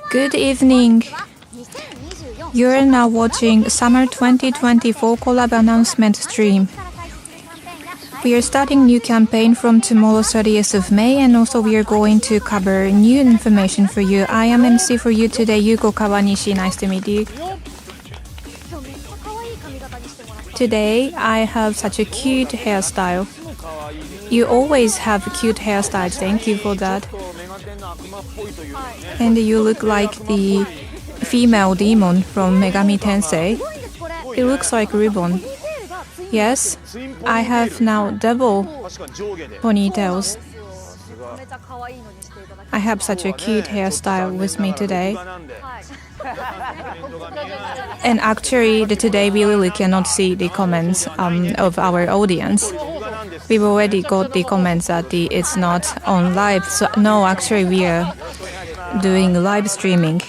Good evening. You're now watching Summer 2024 collab announcement stream. We are starting new campaign from tomorrow 30th of May, and also we are going to cover new information for you. I am MC for you today, Yuko Kawanishi. Nice to meet you. Today I have such a cute hairstyle. You always have cute hairstyles. Thank you for that. And you look like the female demon from Megami Tensei. It looks like ribbon. Yes, I have now double ponytails. I have such a cute hairstyle with me today. And actually, today we really cannot see the comments of our audience. We've already got the comments that it's not on live. So no, actually we are doing live streaming.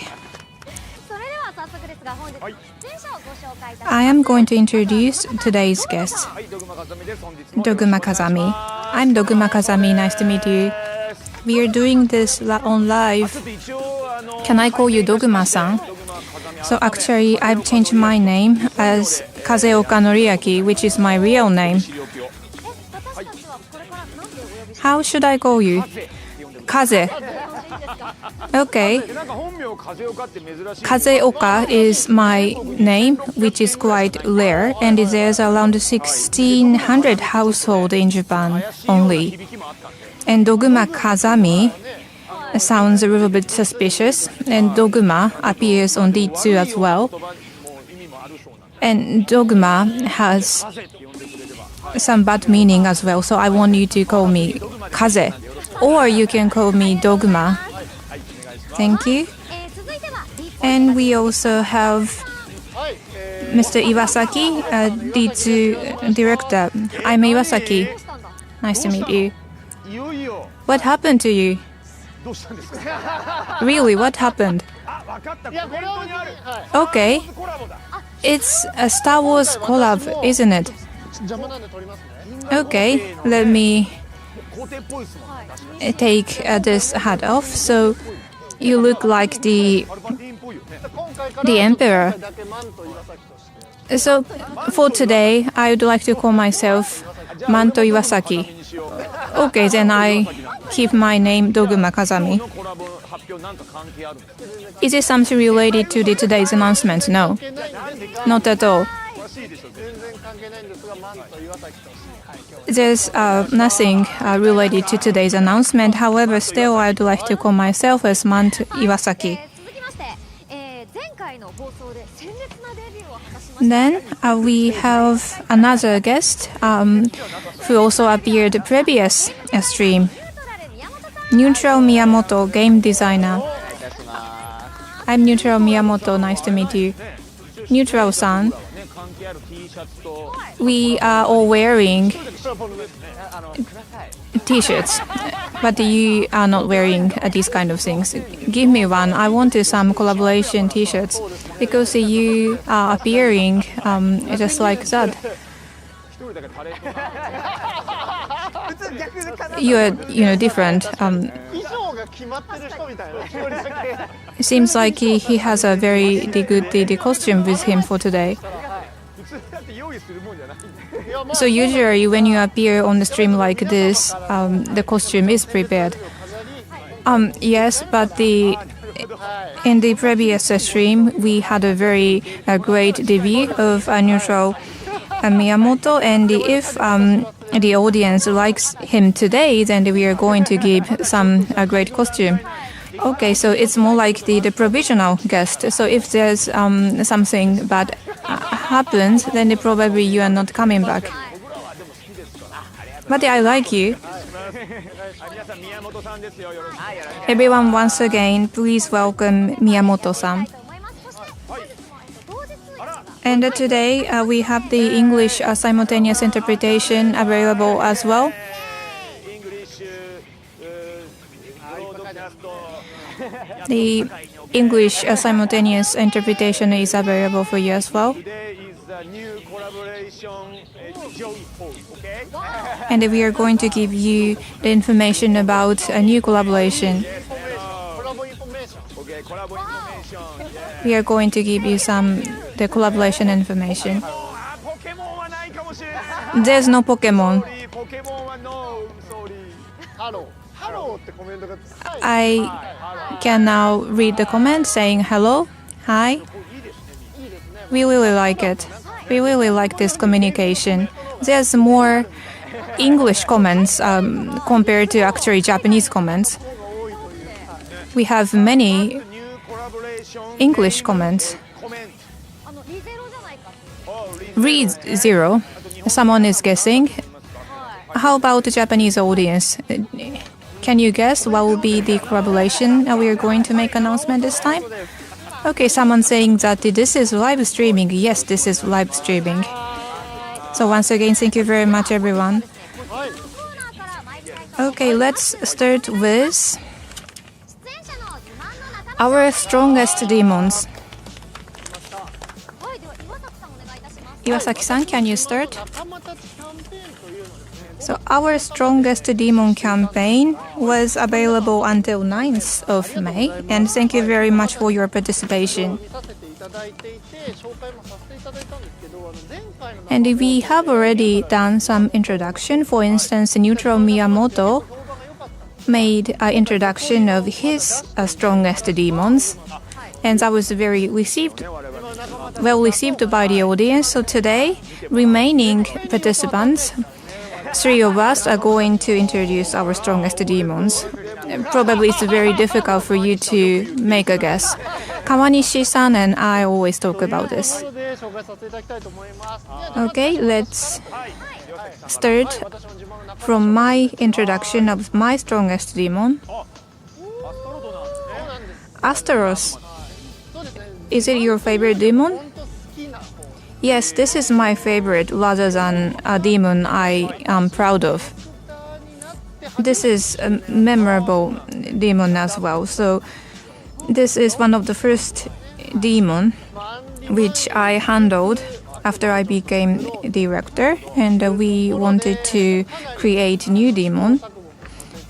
I am going to introduce today's guest, Doguma Kazami. I'm Doguma Kazami. Nice to meet you. We are doing this on live. Can I call you Doguma-san? So actually, I've changed my name as Kazeoka Noriaki, which is my real name. How should I call you? Kaze. Okay. Kazeoka is my name, which is quite rare, and there's around 1,600 households in Japan only. And Doguma Kazami sounds a little bit suspicious, and Doguma appears on D2 as well. And Doguma has some bad meaning as well, so I want you to call me Kaze, or you can call me Doguma. Thank you. And we also have Mr. Iwasaki, D2 director. I'm Iwasaki. Nice to meet you. What happened to you? Really, what happened? Okay. It's a Star Wars collab, isn't it? Okay, let me take this hat off. So you look like the emperor. So for today, I would like to call myself Manto Iwasaki. Okay, then I keep my name Doguma Kazami. Is it something related to today's announcement? No, not at all. There's nothing related to today's announcement. However, still I would like to call myself as Manto Iwasaki. Then we have another guest who also appeared previous stream. Neutral Miyamoto, game designer. I'm Neutral Miyamoto. Nice to meet you. Neutral-san, we are all wearing t-shirts, but you are not wearing these kind of things. Give me one. I wanted some collaboration t-shirts because you are appearing just like that. You are, different. It seems like he has a very good costume with him for today. So usually when you appear on the stream like this, the costume is prepared. Yes, but in the previous stream, we had a very great debut of Neutral Miyamoto, and if the audience likes him today, then we are going to give some great costume. Okay, so it's more like the provisional guest. So if there's something bad happens, then probably you are not coming back. But I like you. Everyone, once again, please welcome Miyamoto-san. And today we have the English simultaneous interpretation available as well. The English simultaneous interpretation is available for you as well. And we are going to give you the information about a new collaboration. We are going to give you the collaboration information. There's no Pokemon. I can now read the comment saying hello, hi. We really like it. We really like this communication. There's more English comments compared to actually Japanese comments. We have many English comments. Read 0. Someone is guessing. How about the Japanese audience? Can you guess what will be the collaboration we are going to make announcement this time? Okay, someone saying that this is live streaming. Yes, this is live streaming. So once again, thank you very much, everyone. Okay, let's start with our strongest demons. Iwasaki-san, can you start? So our strongest demon campaign was available until 9th of May, and thank you very much for your participation. And we have already done some introduction. For instance, Neutral Miyamoto made an introduction of his strongest demons, and that was well received by the audience. So today, remaining participants, 3 of us are going to introduce our strongest demons. Probably it's very difficult for you to make a guess. Kawanishi-san and I always talk about this. Okay, let's start from my introduction of my strongest demon. Astaros. Is it your favorite demon? Yes, this is my favorite rather than a demon I am proud of. This is a memorable demon as well. So this is one of the first demon which I handled after I became director, and we wanted to create new demon,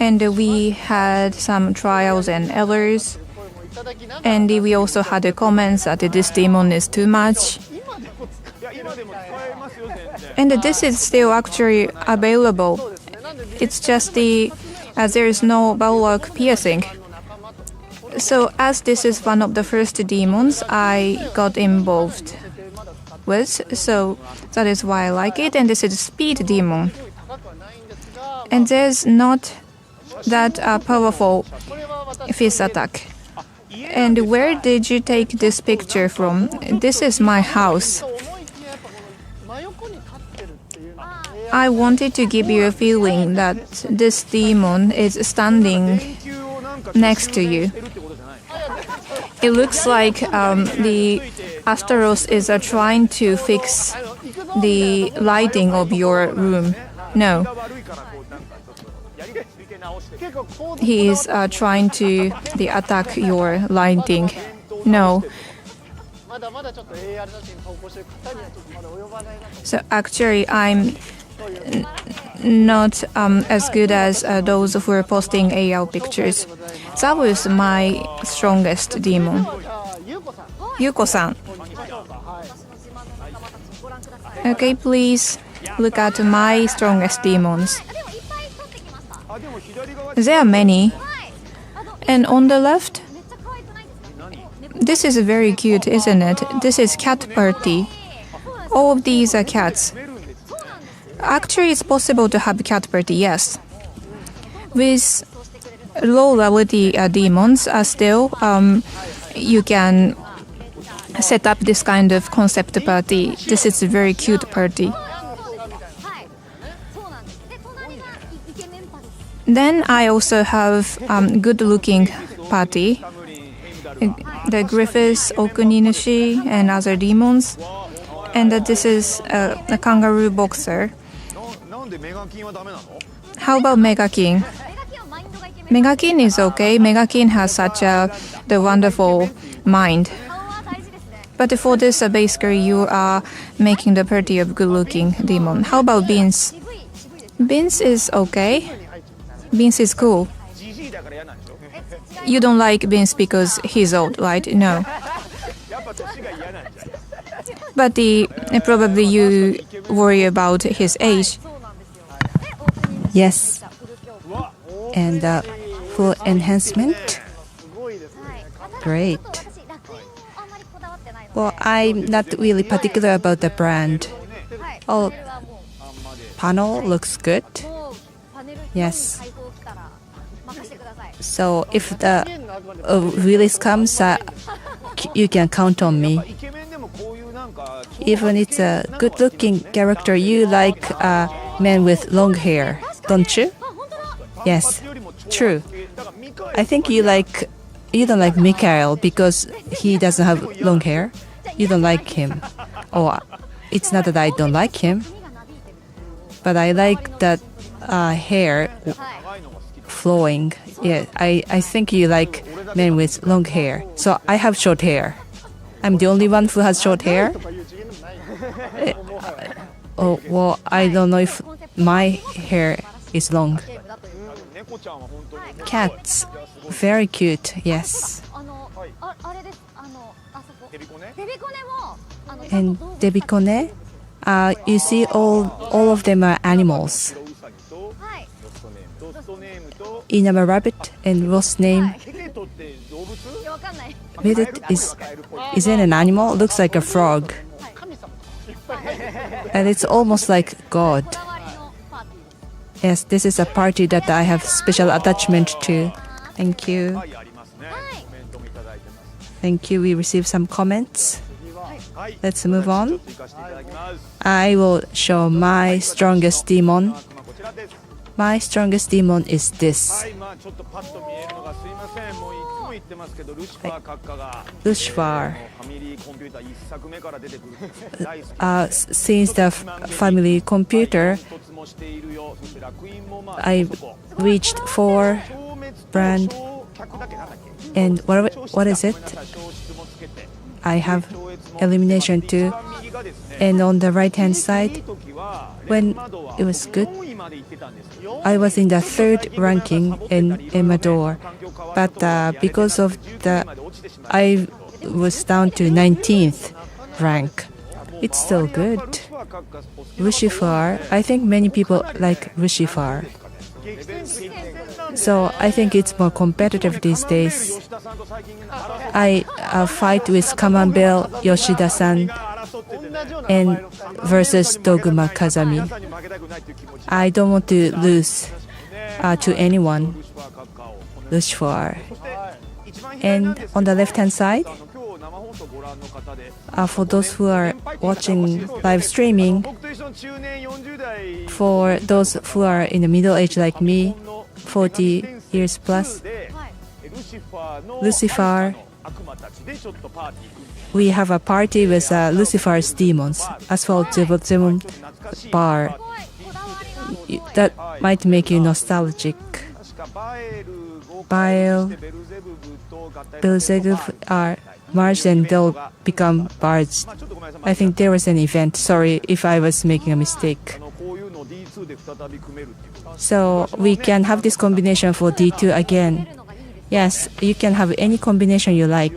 and we had some trials and errors, and we also had the comments that this demon is too much. And this is still actually available. It's just there is no bowlock piercing. So as this is one of the first demons I got involved with, so that is why I like it. And this is speed demon. And there's not that powerful fist attack. And where did you take this picture from? This is my house. I wanted to give you a feeling that this demon is standing next to you. It looks like the Astaros is trying to fix the lighting of your room. No. He is trying to attack your lighting. No. So actually, I'm not as good as those who are posting AR pictures. That was my strongest demon. Yuko-san. Okay, please look at my strongest demons. There are many. And on the left, this is very cute, isn't it? This is cat party. All of these are cats. Actually, it's possible to have cat party, yes. With low rarity demons, still you can set up this kind of concept party. This is a very cute party. Then I also have good-looking party. The Griffiths, Okuninushi, and other demons. And this is a kangaroo boxer. How about Mega King? Mega King is okay. Mega King has such the wonderful mind. But for this, basically, you are making the party of good-looking demon. How about Beans? Beans is okay. Beans is cool. you don't like Vince because he's old, right? No. But probably you worry about his age. Yes. And for enhancement, great. Well, I'm not really particular about the brand. Oh, panel looks good. Yes. So if the release comes, you can count on me. Even it's a good-looking character, you like men with long hair, don't you? Yes, true. I think you don't like Mikhail because he doesn't have long hair. You don't like him. Oh, it's not that I don't like him, but I like that hair flowing. Yeah, I think you like men with long hair. So I have short hair. I'm the only one who has short hair. Oh, well, I don't know if my hair is long. Cats, very cute, yes. And Debikone, you see all of them are animals. Inama rabbit and Ross name. Is it an animal? Looks like a frog. And it's almost like God. Yes, this is a party that I have special attachment to. Thank you. Thank you. We received some comments. Let's move on. I will show my strongest demon. My strongest demon is this. Lucifer. Since the family computer, I reached 4 brand. And what is it? I have elimination 2. And on the right hand side, when it was good, I was in the 3rd ranking in Emador. But because of I was down to 19th rank. It's still good. Lucifer, I think many people like Lucifer. So I think it's more competitive these days. I fight with Camembert Yoshida-san and versus Dogma Kazami. I don't want to lose to anyone. Lucifer. And on the left-hand side, for those who are watching live streaming, for those who are in the middle age like me, 40 years plus, Lucifer, we have a party with Lucifer's demons, Asphalt Demon Bar. That might make you nostalgic. Baal, Beelzebub are merged and they'll become bards. I think there was an event. Sorry if I was making a mistake. So we can have this combination for D2 again. Yes, you can have any combination you like.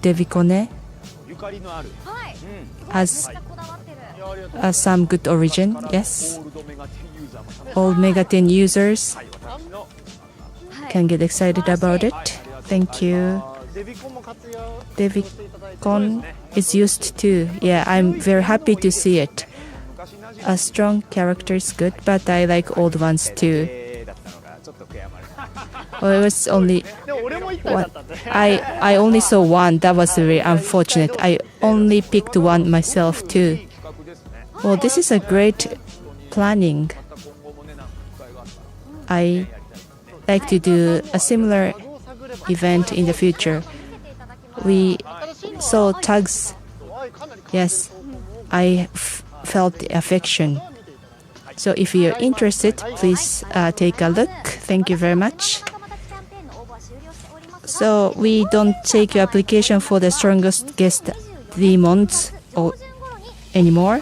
Debikone has some good origin. Yes. All Mega 10 users can get excited about it. Thank you. Devicon is used too. Yeah, I'm very happy to see it. A strong character is good, but I like old ones too. Well, it was only one. I only saw one. That was very unfortunate. I only picked one myself too. Well, this is a great planning. I like to do a similar event in the future. We saw tags. Yes, I felt the affection. So if you're interested, please take a look. Thank you very much. So we don't take your application for the strongest guest demons anymore.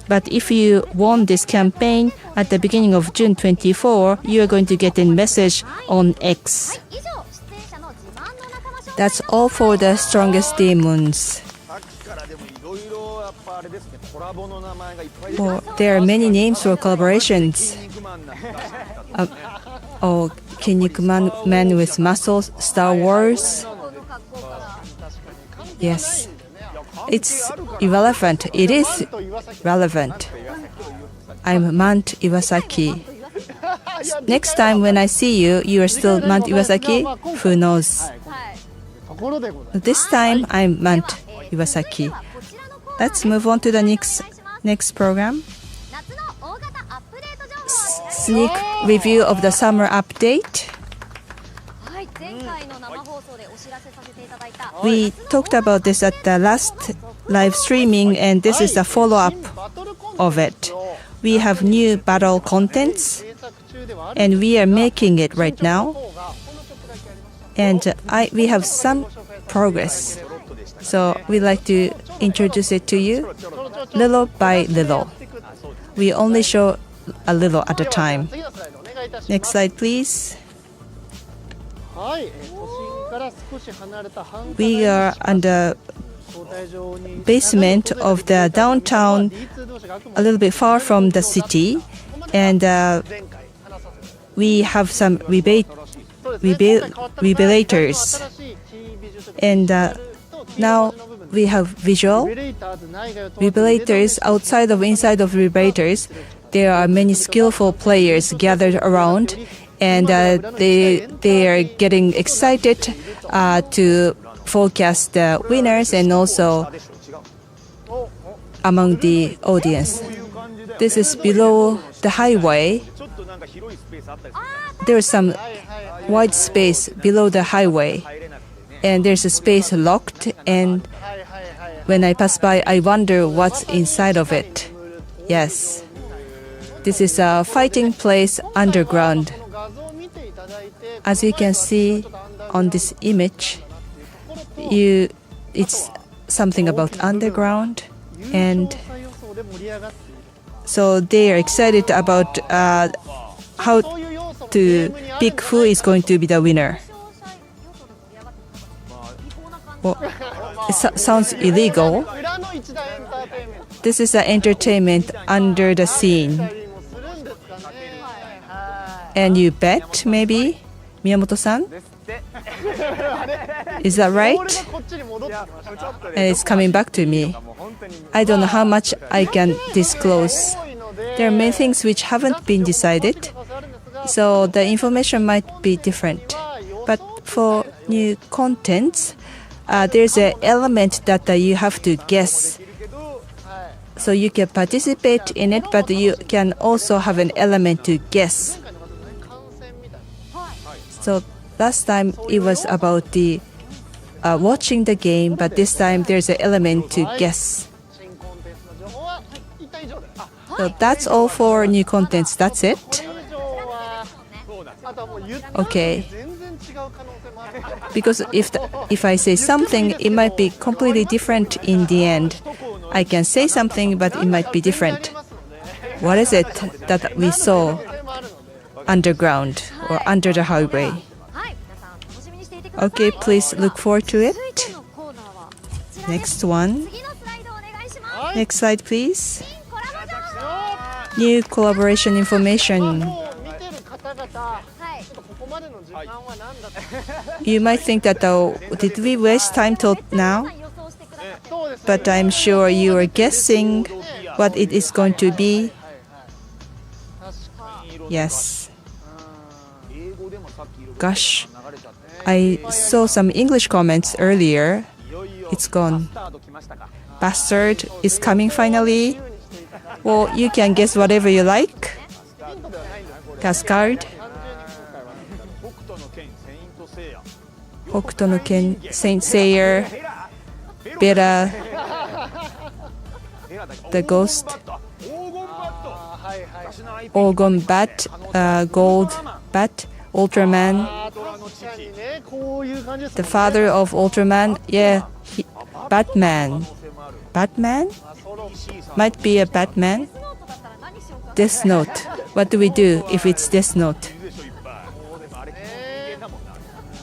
But if you won this campaign, at the beginning of June 24, you are going to get a message on X. That's all for the strongest demons. Well, there are many names for collaborations. Kinnikuman Man with Muscles, Star Wars. Yes. It's irrelevant. It is relevant. I'm Mount Iwasaki. Next time when I see you, you are still Mount Iwasaki? Who knows? This time, I'm Mount Iwasaki. Let's move on to the next program. Sneak review of the summer update. We talked about this at the last live streaming, and this is the follow-up of it. We have new battle contents, and we are making it right now. And we have some progress. So we'd like to introduce it to you little by little. We only show a little at a time. Next slide, please. We are on the basement of the downtown, a little bit far from the city, and we have some revelators. And now we have visual revelators outside of inside of revelators. There are many skillful players gathered around, and they are getting excited to forecast the winners and also among the audience. This is below the highway. There is some wide space below the highway, and there's a space locked, and when I pass by, I wonder what's inside of it. Yes. This is a fighting place underground. As you can see on this image, it's something about underground, and so they are excited about how to pick who is going to be the winner. Well, it sounds illegal. This is an entertainment under the scene. And you bet, maybe? Miyamoto-san? Is that right? And it's coming back to me. I don't know how much I can disclose. There are many things which haven't been decided, so the information might be different. But for new contents, there's an element that you have to guess. So you can participate in it, but you can also have an element to guess. So last time it was about the watching the game, but this time there's an element to guess. So that's all for new contents. That's it. Okay. Because if I say something, it might be completely different in the end. I can say something, but it might be different. What is it that we saw underground or under the highway? Okay, please look forward to it. Next one. Next slide, please. New collaboration information. You might think that, did we waste time till now? But I'm sure you are guessing what it is going to be. Yes. Gosh, I saw some English comments earlier. It's gone. Bastard is coming finally. Well, you can guess whatever you like. Cascade. Hokuto no Ken, Saint Seiya, Beta, the Ghost, Orgon Bat, Gold Bat, Ultraman, the father of Ultraman, yeah, Batman. Batman? Might be a Batman. Death Note. What do we do if it's Death Note?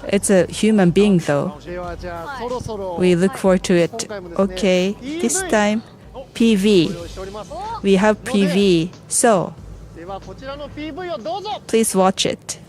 It's a human being though. We look forward to it. Okay, this time PV. We have PV. So please watch it.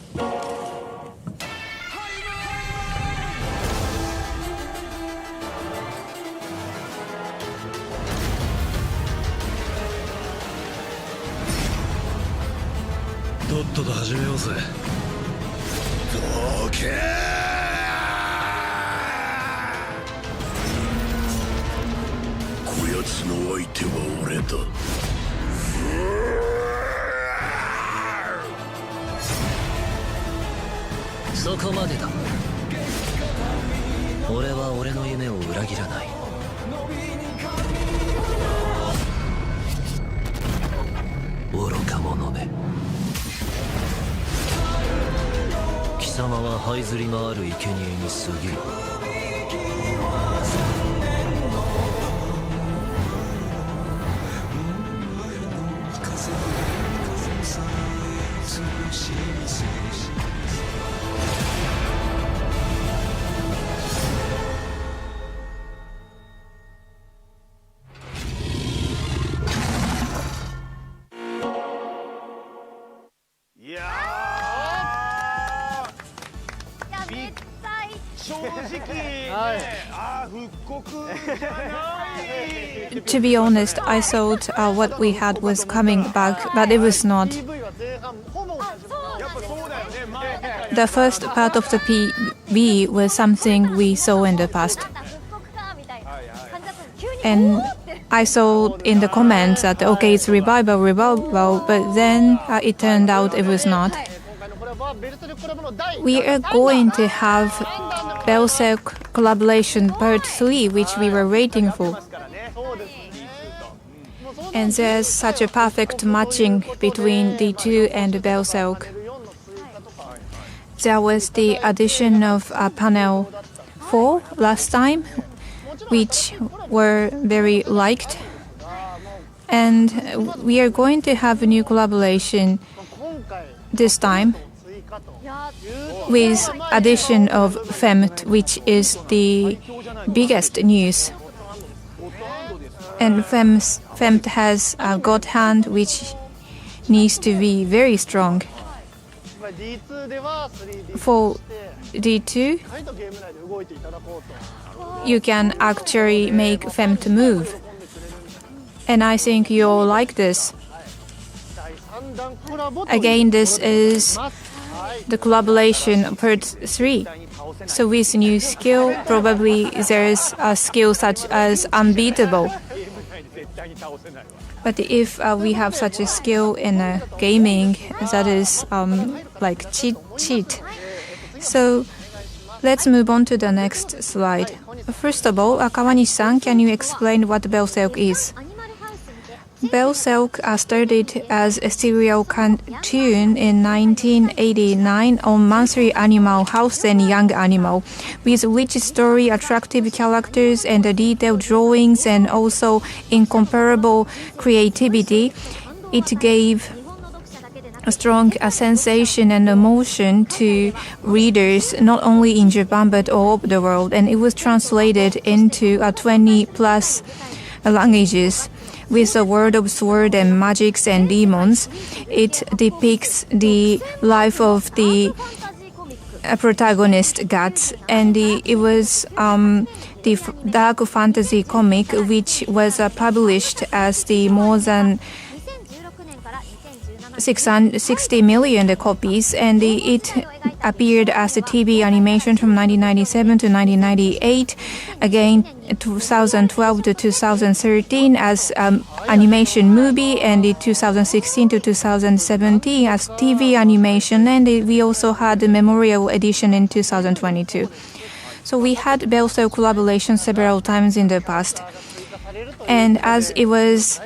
To be honest, I thought what we had was coming back, but it was not. The first part of the PV was something we saw in the past. And I saw in the comments that, okay, it's revival, but then it turned out it was not. We are going to have Berserk collaboration part 3, which we were waiting for. And there's such a perfect matching between D2 and Berserk. There was the addition of panel 4 last time, which were very liked. And we are going to have a new collaboration this time with addition of Femt, which is the biggest news. And Femt has a god hand which needs to be very strong. For D2, you can actually make Femt move. And I think you'll like this. Again, this is the collaboration part 3. So with new skill, probably there's a skill such as unbeatable. But if we have such a skill in gaming, that is like cheat. So let's move on to the next slide. First of all, Kawanishi-san, can you explain what Berserk is? Berserk started as a serial cartoon in 1989 on Monthly Animal House and Young Animal, with rich story, attractive characters, and detailed drawings, and also incomparable creativity. It gave a strong sensation and emotion to readers, not only in Japan but all over the world, and it was translated into 20 plus languages. With a world of sword and magics and demons, it depicts the life of the protagonist Guts, and it was the dark fantasy comic which was published as the more than 660 million copies, and it appeared as a TV animation from 1997 to 1998, again 2012 to 2013 as animation movie, and in 2016 to 2017 as TV animation, and we also had the memorial edition in 2022. So we had Berserk collaboration several times in the past, and as it was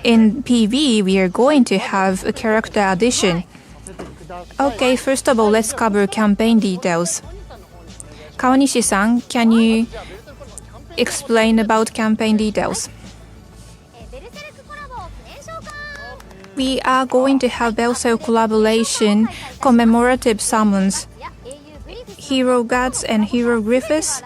in PV, we are going to have a character addition. Okay, first of all, let's cover campaign details. Kawanishi-san, can you explain about campaign details? We are going to have Bellcell collaboration commemorative summons. Hero Guts and Hero Griffiths,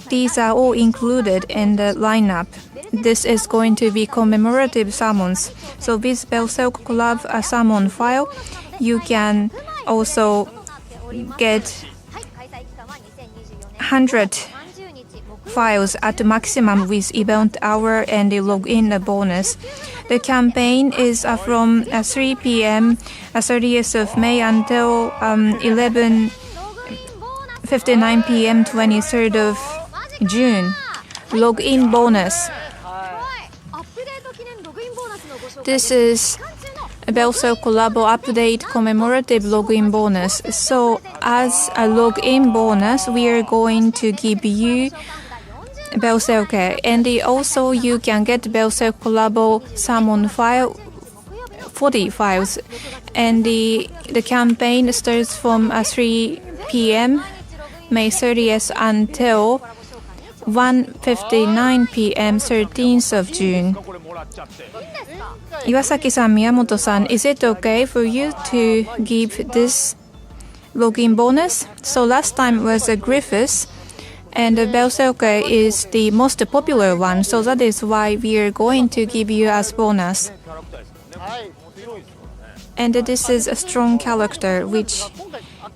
these are all included in the lineup. This is going to be commemorative summons. So with Bellcell collab summon file, you can also get 100 files at maximum with event hour and the login bonus. The campaign is from 3 p.m. 30th of May until 11:59 p.m. 23rd of June. Login bonus. This is a Bellcell Collabo update commemorative login bonus. So as a login bonus, we are going to give you Bellcell Care. And also you can get Bellcell Collabo summon file, 40 files. And the campaign starts from 3 p.m. May 30th until 1:59 p.m. 13th of June. Iwasaki-san, Miyamoto-san, is it okay for you to give this login bonus? So last time was a Griffiths, and the Bellcell is the most popular one, so that is why we are going to give you as bonus. And this is a strong character, which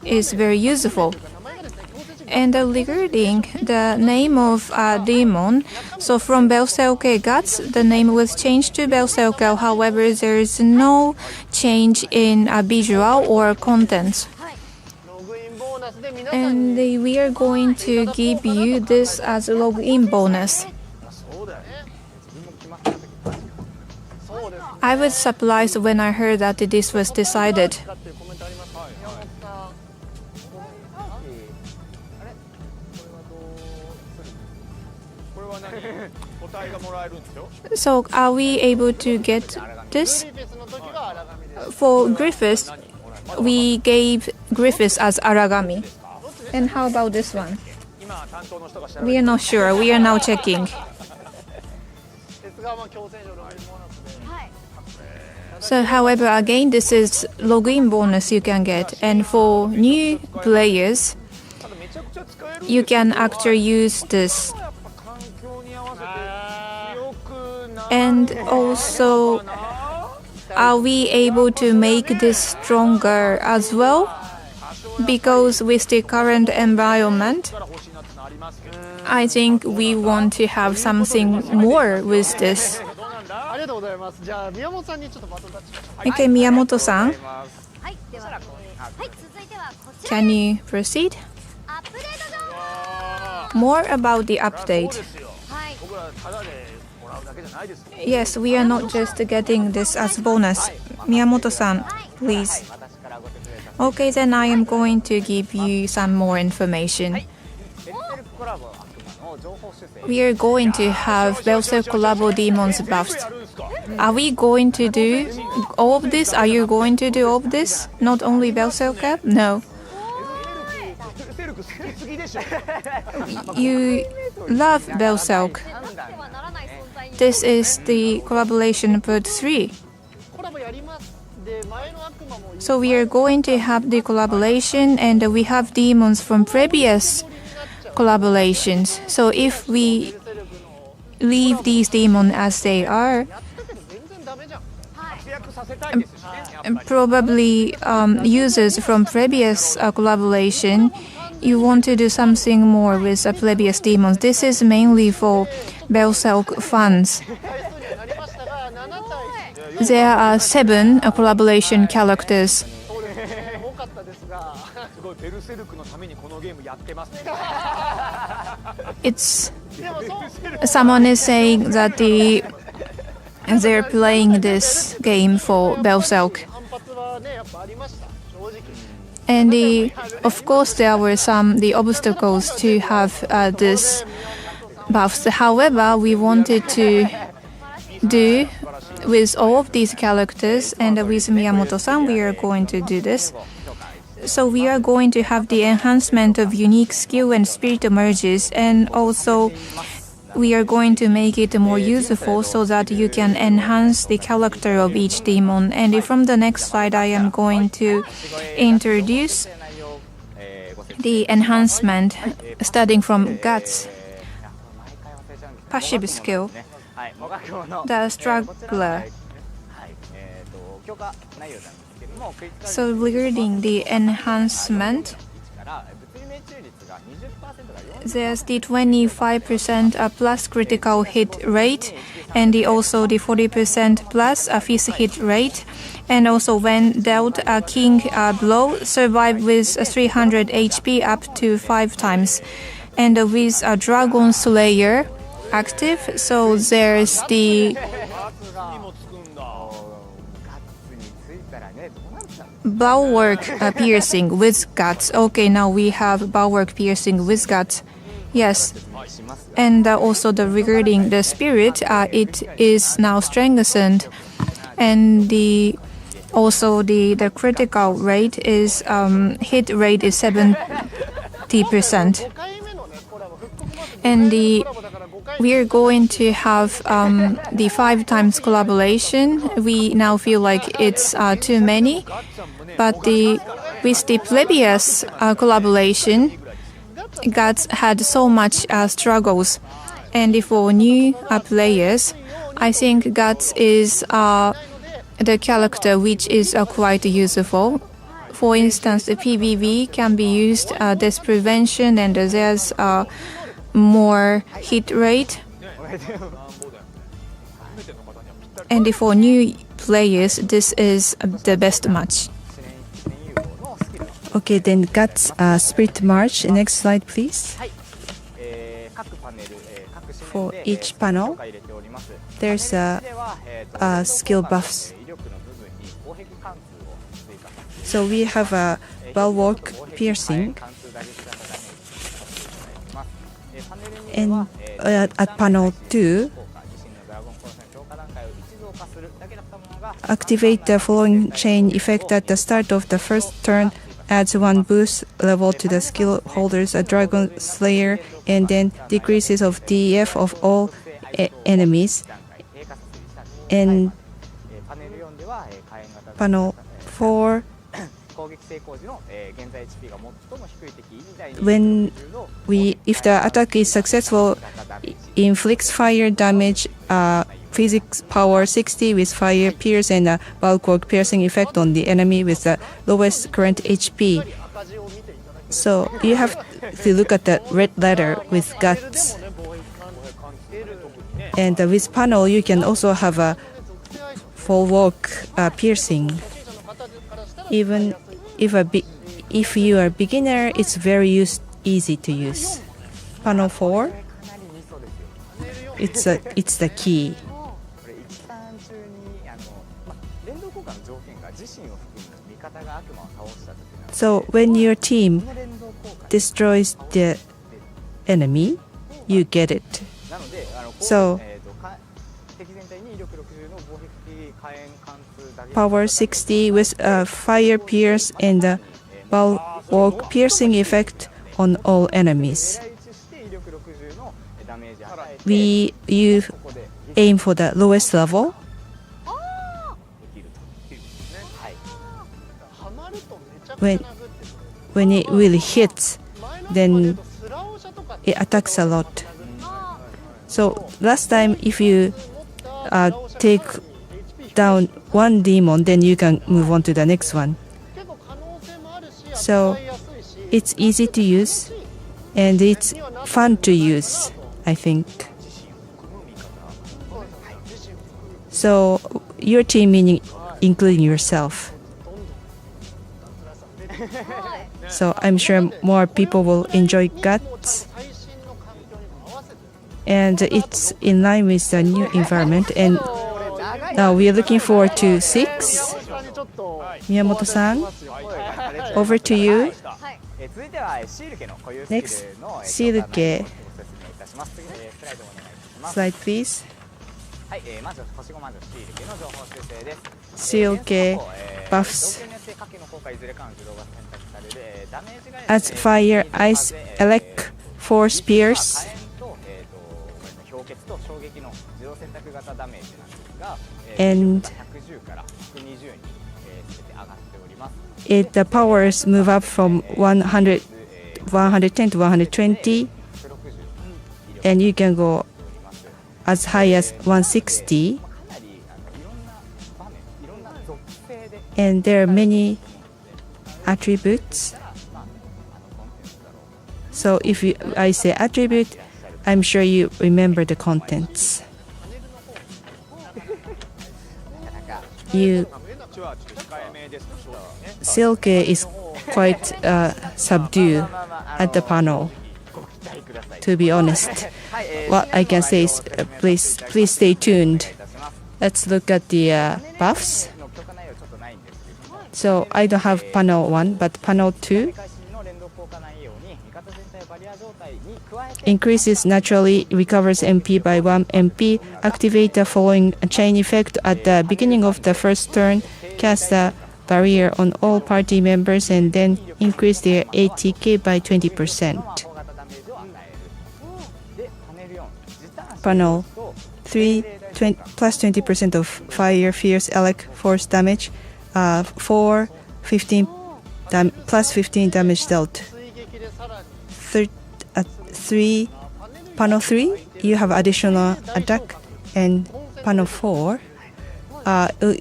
is very useful. And regarding the name of demon, so from Bellcell Guts, the name was changed to Bellcell. However, there is no change in visual or content. And we are going to give you this as a login bonus. I was surprised when I heard that this was decided. So are we able to get this? For Griffiths, we gave Griffiths as Aragami. And how about this one? We are not sure. We are now checking. So however, again, this is login bonus you can get. And for new players, you can actually use this. And also, are we able to make this stronger as well? Because with the current environment, I think we want to have something more with this. Okay, Miyamoto-san, can you proceed? More about the update. Yes, we are not just getting this as bonus. Miyamoto-san, please. Okay, then I am going to give you some more information. We are going to have Bellcell Collabo Demons buffs. Are we going to do all of this? Are you going to do all of this? Not only Bellcell Cap? No. You love Bellcell. This is the collaboration part 3. So we are going to have the collaboration, and we have demons from previous collaborations. So if we leave these demons as they are, probably users from previous collaboration, you want to do something more with previous demons. This is mainly for Bellcell fans. There are 7 collaboration characters. It's someone is saying that they're playing this game for Bellcell. And of course there were some obstacles to have this buffs. However, we wanted to do with all of these characters, and with Miyamoto-san we are going to do this. So we are going to have the enhancement of unique skill and spirit merges, and also we are going to make it more useful so that you can enhance the character of each demon. And from the next slide, I am going to introduce the enhancement starting from guts. Passive skill, the struggler. So regarding the enhancement, there's the 25% plus critical hit rate, and also the 40% plus fist hit rate, and also when dealt a king blow, survive with 300 HP up to 5 times. And with a Dragon Slayer active, so there's the bulwark piercing with guts. Okay, now we have bulwark piercing with guts. Yes. And also regarding the spirit, it is now strengthened, and the critical rate is hit rate is 70%. And we are going to have the 5 times collaboration. We now feel like it's too many, but with the previous collaboration, Guts had so much struggles. And for new players, I think Guts is the character which is quite useful. For instance, the PVV can be used, there's prevention, and there's more hit rate. And for new players, this is the best match. Okay, then Guts Spirit March. Next slide, please. For each panel, there's skill buffs. So we have a bulwark piercing, and at panel 2, activate the following chain effect at the start of the first turn. Adds 1 boost level to the skill holder's Dragon Slayer, and then decreases of DEF of all enemies. And panel 4, if the attack is successful, inflicts fire damage, physics power 60 with fire pierce and a bulwark piercing effect on the enemy with the lowest current HP. So you have to look at the red letter with Guts. And with panel, you can also have a bulwark piercing. Even if you are a beginner, it's very easy to use. Panel 4, it's the key. So when your team destroys the enemy, you get it. So power 60 with fire pierce and bulwark piercing effect on all enemies. You aim for the lowest level. When it really hits, then it attacks a lot. So last time, if you take down one demon, then you can move on to the next one. So it's easy to use, and it's fun to use, I think. So your team, meaning including yourself. So I'm sure more people will enjoy Guts. And it's in line with the new environment. And now we are looking forward to 6. Miyamoto-san, over to you. Next, Silke. Slide, please. Silke buffs. Adds fire, ice, elect, 4 spears. And the powers move up from 110 to 120, and you can go as high as 160. And there are many attributes. So if I say attribute, I'm sure you remember the contents. Silk is quite subdued at the panel, to be honest. What I can say is please stay tuned. Let's look at the buffs. So I don't have panel 1, but panel 2 increases naturally, recovers MP by 1 MP, activate the following chain effect at the beginning of the first turn, cast a barrier on all party members, and then increase their ATK by 20%. Panel 3, plus 20% of fire, fierce, elec, force damage. 4, 15, plus 15 damage dealt. 3, panel 3, you have additional attack, and panel 4,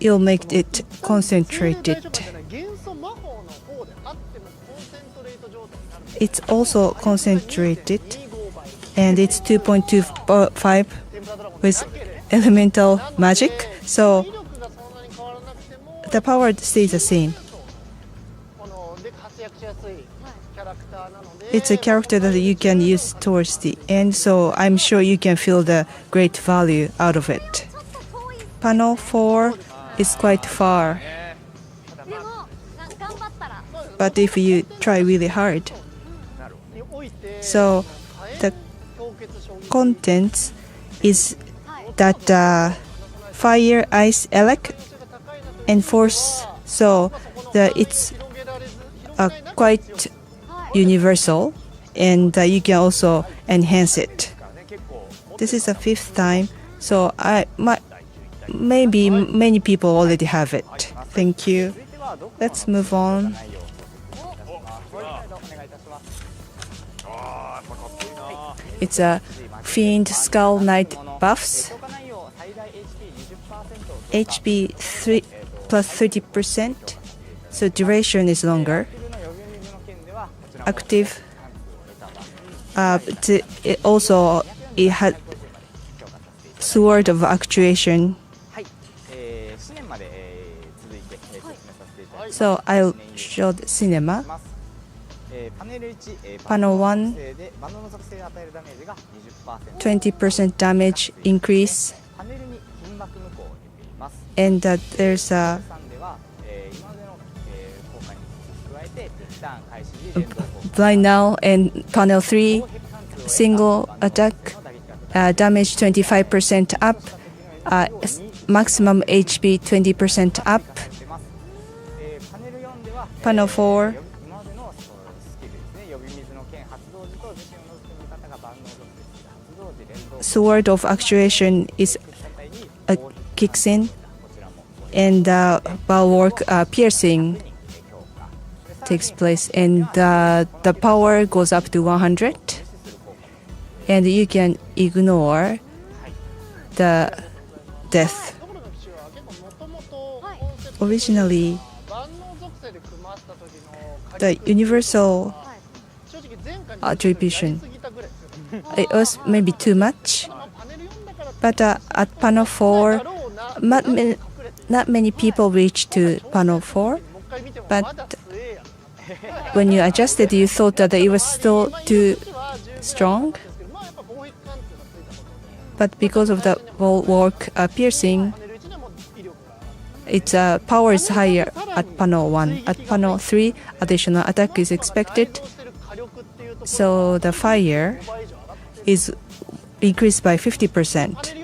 you'll make it concentrated. It's also concentrated, and it's 2.25 with elemental magic, so the power stays the same. It's a character that you can use towards the end, so I'm sure you can feel the great value out of it. Panel 4 is quite far, but if you try really hard. So the contents is that fire, ice, elec, and force, so it's quite universal, and you can also enhance it. This is the 5th time, so maybe many people already have it. Thank you. Let's move on. It's a Fiend Skull Knight buffs. HP 3 plus 30%, so duration is longer. Active. It had Sword of Actuation. So I'll show the cinema. Panel 1, 20% damage increase, and there's a blind now, and panel 3, single attack, damage 25% up, maximum HP 20% up. Panel 4, Sword of Actuation is kicks in, and bulwark piercing takes place, and the power goes up to 100, and you can ignore the death. Originally, the universal attribution, it was maybe too much, but at panel 4, not many people reached to panel 4, but when you adjusted, you thought that it was still too strong. But because of the bulwark piercing, its power is higher at panel 1. At panel 3, additional attack is expected. So the fire is increased by 50%.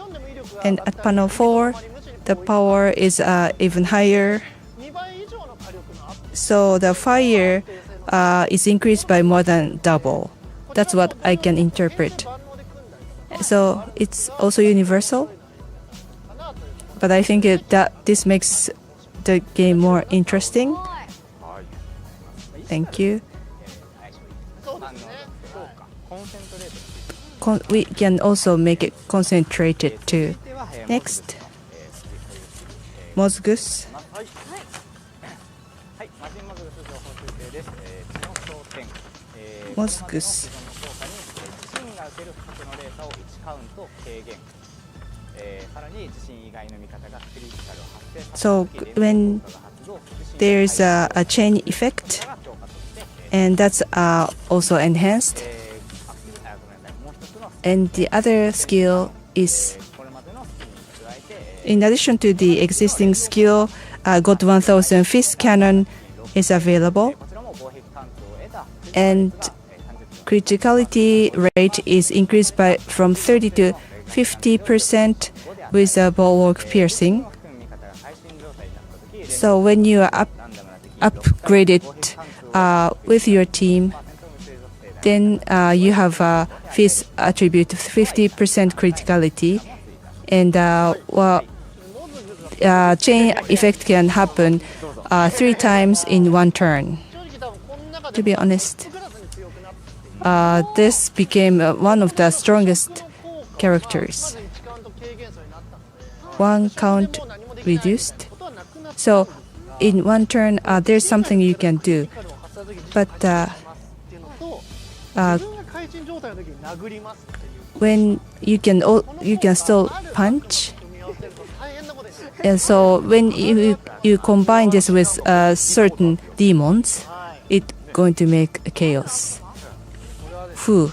And at panel 4, the power is even higher. So the fire is increased by more than double. That's what I can interpret. So it's also universal. But I think that this makes the game more interesting. Thank you. We can also make it concentrated too. Next, Mozgus. Mozgus. So when there's a chain effect, and that's also enhanced. And the other skill is, in addition to the existing skill, God 1000 Fist Cannon is available. And criticality rate is increased from 30 to 50% with a bulwark piercing. So when you are upgraded with your team, then you have a fist attribute of 50% criticality, and chain effect can happen 3 times in one turn. To be honest, this became one of the strongest characters. 1 count reduced. So in one turn, there's something you can do, but when you can still punch. And so when you combine this with certain demons, it's going to make a chaos. Fu.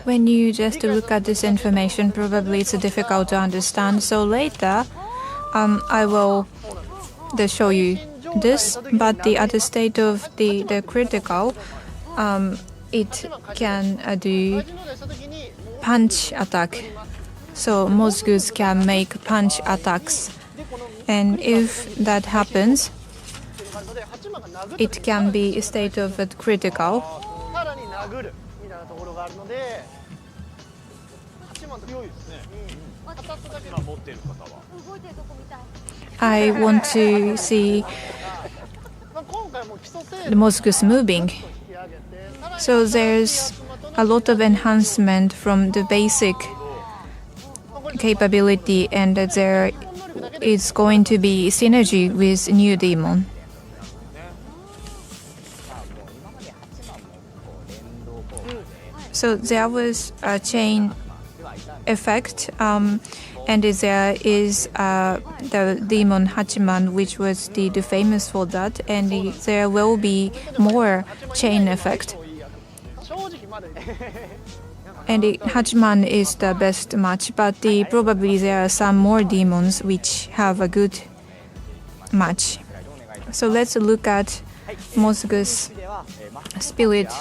When you just look at this information, probably it's difficult to understand. So later, I will show you this. But the other state of the critical, it can do punch attack. So Mozgus can make punch attacks, and if that happens, it can be a state of critical. I want to see the Mozgus moving. So there's a lot of enhancement from the basic capability, and there is going to be synergy with new demon. So there was a chain effect, and there is the demon Hachiman, which was the famous for that, and there will be more chain effect. And Hachiman is the best match, but probably there are some more demons which have a good match. So let's look at Mozgus Spirit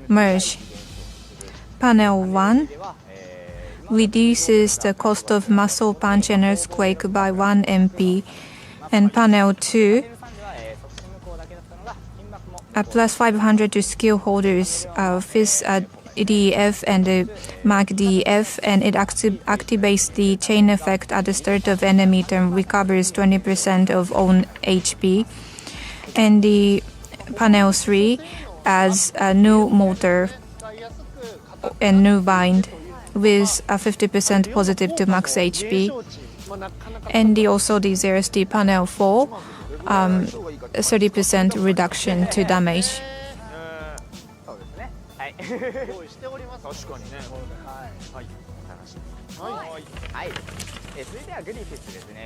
Merge. Panel 1 reduces the cost of muscle punch and earthquake by 1 MP. And panel 2 plus 500 to skill holders Fist DF and Mag DF, and it activates the chain effect at the start of enemy turn, recovers 20% of own HP. And the panel 3 adds a new motor and new bind with a 50% positive to max HP. And also there's the panel 4, 30% reduction to damage.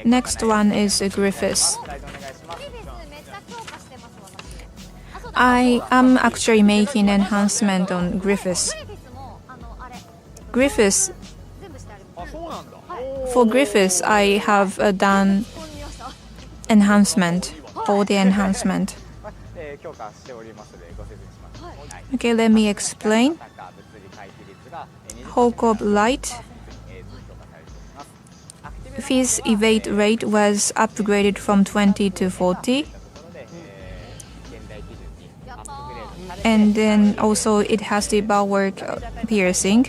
Next one is Griffiths. I am actually making enhancement on Griffiths. For Griffiths, I have done enhancement, all the enhancement. Okay, let me explain. Hawk of Light. Fist evade rate was upgraded from 20 to 40. And then also it has the bulwark piercing.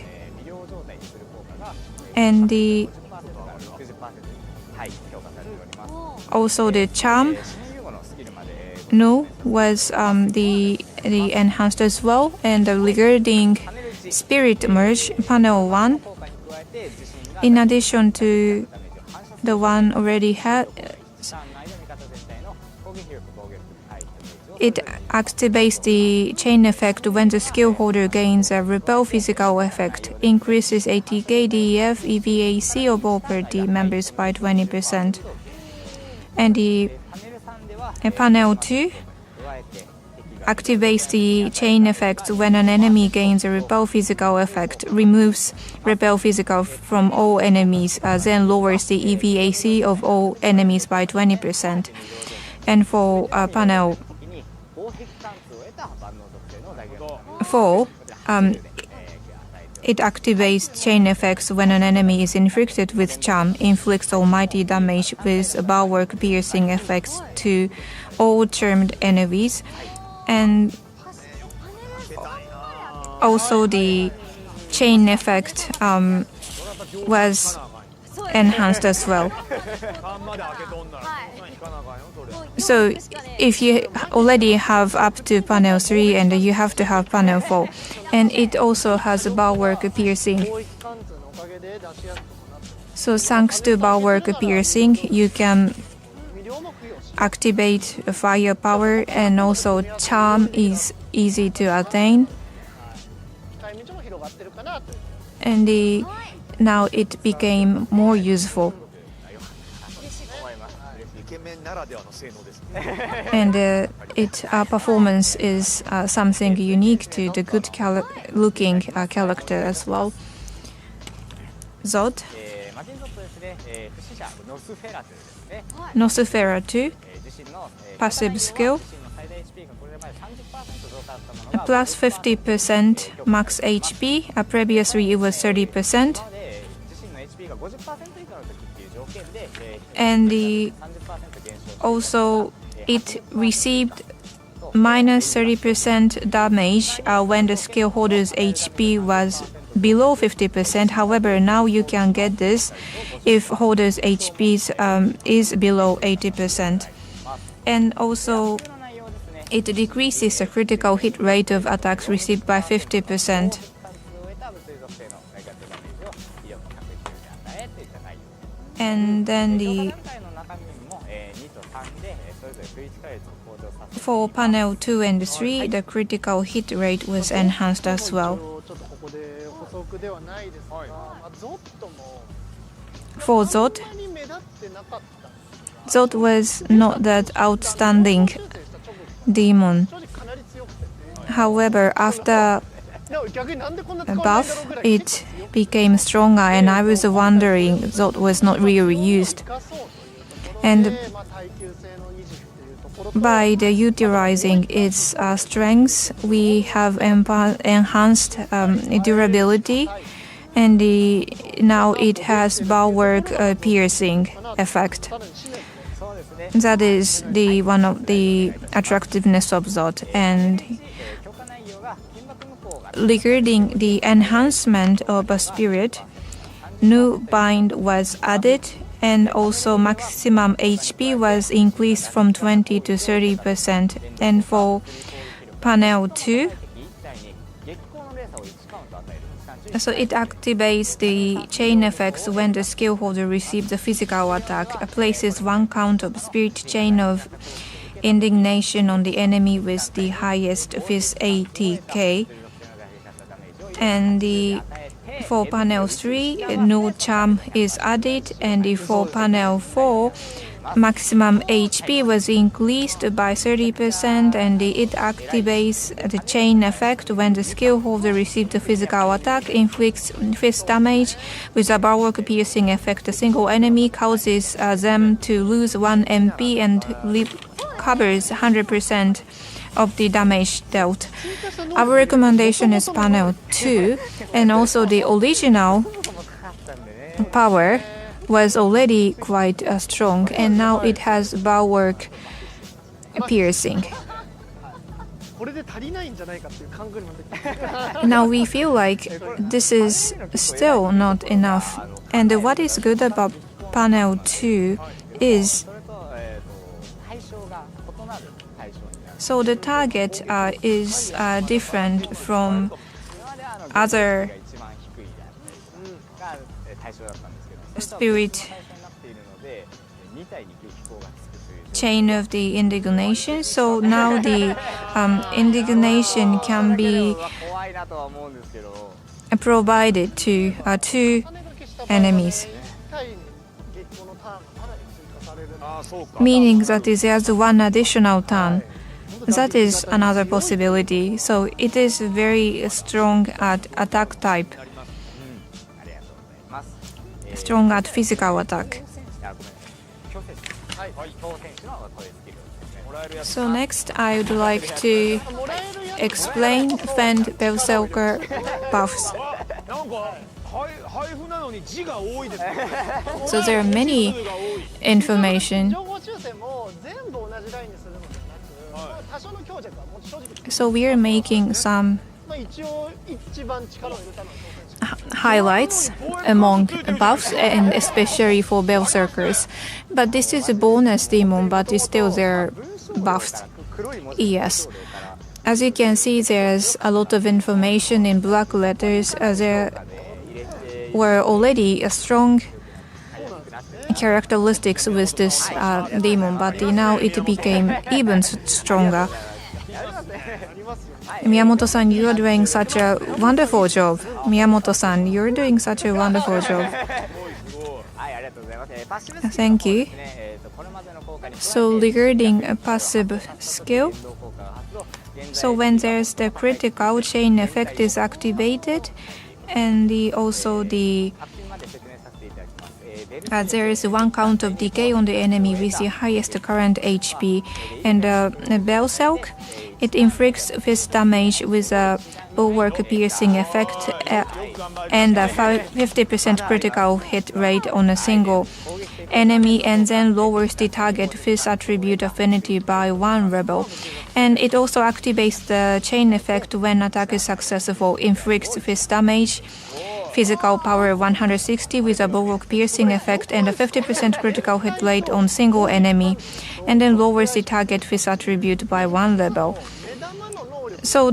And also the charm no was the enhanced as well. And regarding spirit merge panel 1, in addition to the one already had, it activates the chain effect when the skill holder gains a repel physical effect, increases ATK, DEF, EVAC of all party members by 20%. And the panel 2 activates the chain effect when an enemy gains a repel physical effect, removes repel physical from all enemies, then lowers the EVAC of all enemies by 20%. And for panel 4, it activates chain effects when an enemy is inflicted with charm, inflicts almighty damage with bulwark piercing effects to all charmed enemies, and also the chain effect was enhanced as well. So if you already have up to panel 3 and you have to have panel 4, and it also has a bulwark piercing. So thanks to bulwark piercing, you can activate firepower, and also charm is easy to attain. And now it became more useful. And its performance is something unique to the good looking character as well. Zod, Nosfera 2, passive skill, plus 50% max HP. Previously it was 30%. And also it received minus 30% damage when the skill holder's HP was below 50%. However, now you can get this if holder's HP is below 80%. And also it decreases the critical hit rate of attacks received by 50%. And then for panel 2 and 3, the critical hit rate was enhanced as well. For Zod, Zod was not that outstanding demon. However, after a buff, it became stronger, and I was wondering Zod was not really used. And by utilizing its strengths, we have enhanced durability, and now it has bulwark piercing effect. That is one of the attractiveness of Zod. And regarding the enhancement of a spirit, new bind was added, and also maximum HP was increased from 20 to 30%. And for panel 2, so it activates the chain effects when the skill holder receives a physical attack, places 1 count of spirit chain of indignation on the enemy with the highest Fizz ATK. And for panel 3, no charm is added, and for panel 4, maximum HP was increased by 30%, and it activates the chain effect when the skill holder receives a physical attack, inflicts fist damage with a bulwark piercing effect. A single enemy causes them to lose 1 MP and covers 100% of the damage dealt. Our recommendation is panel 2, and also the original power was already quite strong, and now it has bulwark piercing. Now we feel like this is still not enough. And what is good about panel 2 is so the target is different from other spirit chain of the indignation. So now the indignation can be provided to two enemies, meaning that there's one additional turn. That is another possibility. So it is very strong at attack type, strong at physical attack. So next I would like to explain Fend Berserker buffs. So there are many information. So we are making some highlights among buffs, and especially for Berserkers. But this is a bonus demon, but it's still their buffs. Yes. As you can see, there's a lot of information in black letters. There were already a strong characteristics with this demon, but now it became even stronger. Miyamoto-san, you are doing such a wonderful job. Miyamoto-san, you're doing such a wonderful job. Thank you. So regarding a passive skill, so when there's the critical chain effect is activated, and there is one count of decay on the enemy with the highest current HP, and Berserk, it inflicts fist damage with a bulwark piercing effect and a 50% critical hit rate on a single enemy, and then lowers the target fist attribute affinity by 1 level. And it also activates the chain effect when attack is successful, inflicts fist damage, physical power 160 with a bulwark piercing effect and a 50% critical hit rate on single enemy, and then lowers the target fist attribute by 1 level. So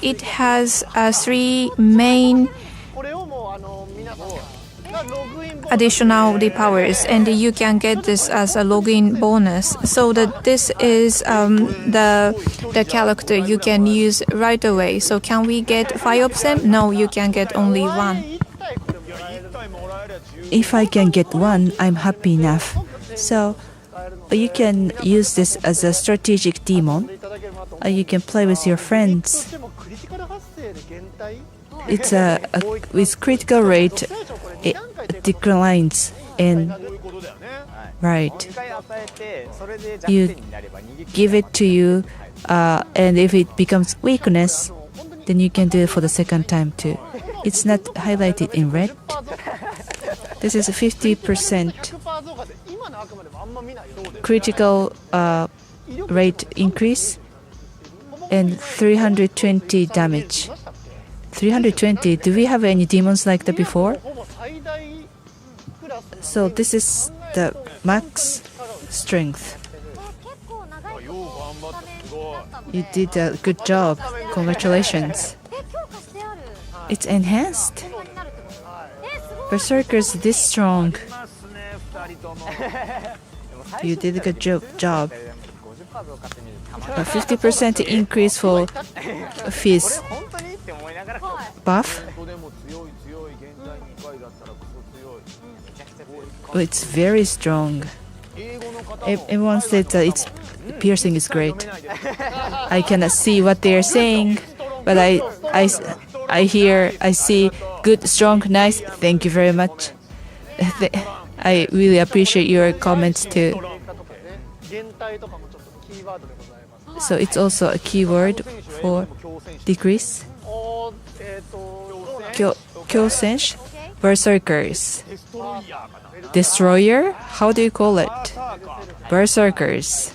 it has 3 main additional powers, and you can get this as a login bonus. So that this is the character you can use right away. So can we get 5 of them? No, you can get only 1. If I can get 1, I'm happy enough. So you can use this as a strategic demon. You can play with your friends. It's with critical rate, it declines, and right, you give it to you, and if it becomes weakness, then you can do it for the second time too. It's not highlighted in red. This is a 50% critical rate increase and 320 damage. 320. Do we have any demons like that before? So this is the max strength. You did a good job. Congratulations. It's enhanced. Berserkers this strong. You did a good job. A 50% increase for Fizz buff. Oh, it's very strong. Everyone said that its piercing is great. I cannot see what they are saying, but I hear, I see good, strong, nice. Thank you very much. I really appreciate your comments too. So it's also a keyword for decrease. Kyosenshi, Berserkers. Destroyer? How do you call it? Berserkers.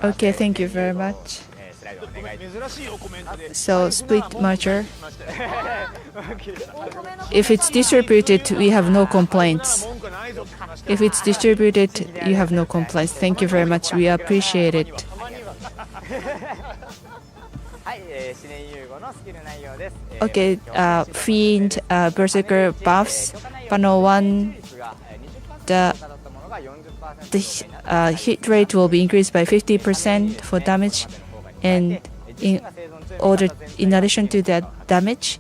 Okay, thank you very much. So split merger. If it's distributed, we have no complaints. If it's distributed, you have no complaints. Thank you very much. We appreciate it. Okay, Fiend, Berserker buffs. Panel 1, the hit rate will be increased by 50% for damage, and in addition to that damage,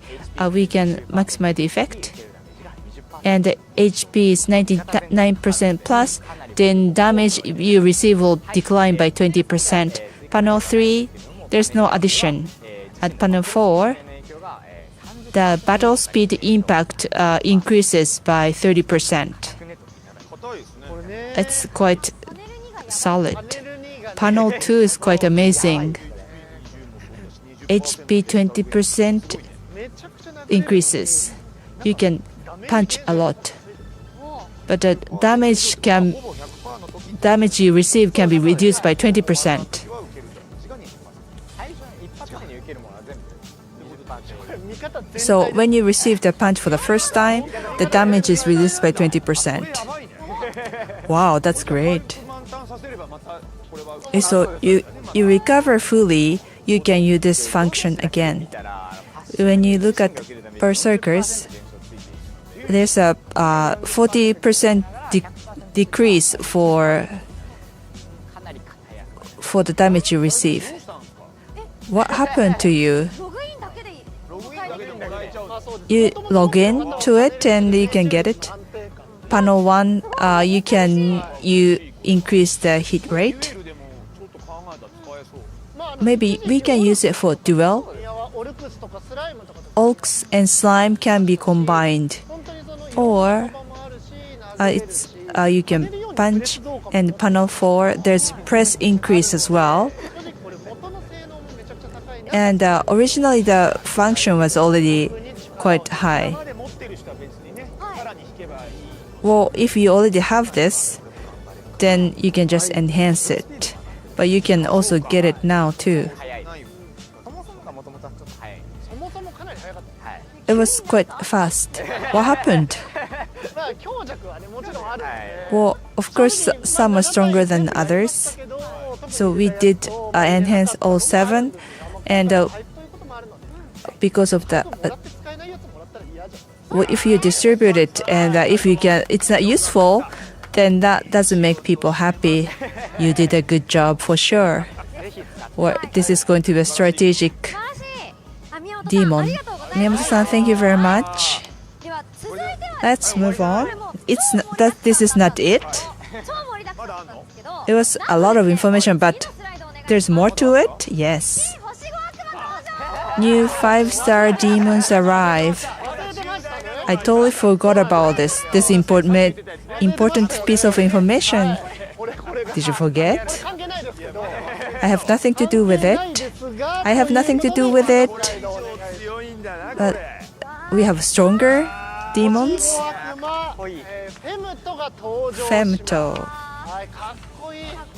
we can maximize the effect. And the HP is 99% plus, then damage you receive will decline by 20%. Panel 3, there's no addition. At panel 4, the battle speed impact increases by 30%. It's quite solid. Panel 2 is quite amazing. HP 20% increases. You can punch a lot, but the damage you receive can be reduced by 20%. So when you receive the punch for the first time, the damage is reduced by 20%. Wow, that's great. So you recover fully, you can use this function again. When you look at Berserkers, there's a 40% decrease for the damage you receive. What happened to you? You log in to it and you can get it. Panel 1, you increase the hit rate. Maybe we can use it for duel. Orcs and slime can be combined, or you can punch. And panel 4, there's press increase as well. And originally the function was already quite high. Well, if you already have this, then you can just enhance it. But you can also get it now too. It was quite fast. What happened? Well, of course, some are stronger than others. So we did enhance all 7, and because of the if you distribute it and if you get it's not useful, then that doesn't make people happy. You did a good job for sure. Or this is going to be a strategic demon. Miyamoto-san, thank you very much. Let's move on. It's not, this is not it. It was a lot of information, but there's more to it. Yes. New 5-star demons arrive. I totally forgot about this important piece of information. Did you forget? I have nothing to do with it. I have nothing to do with it. But we have stronger demons. Femto.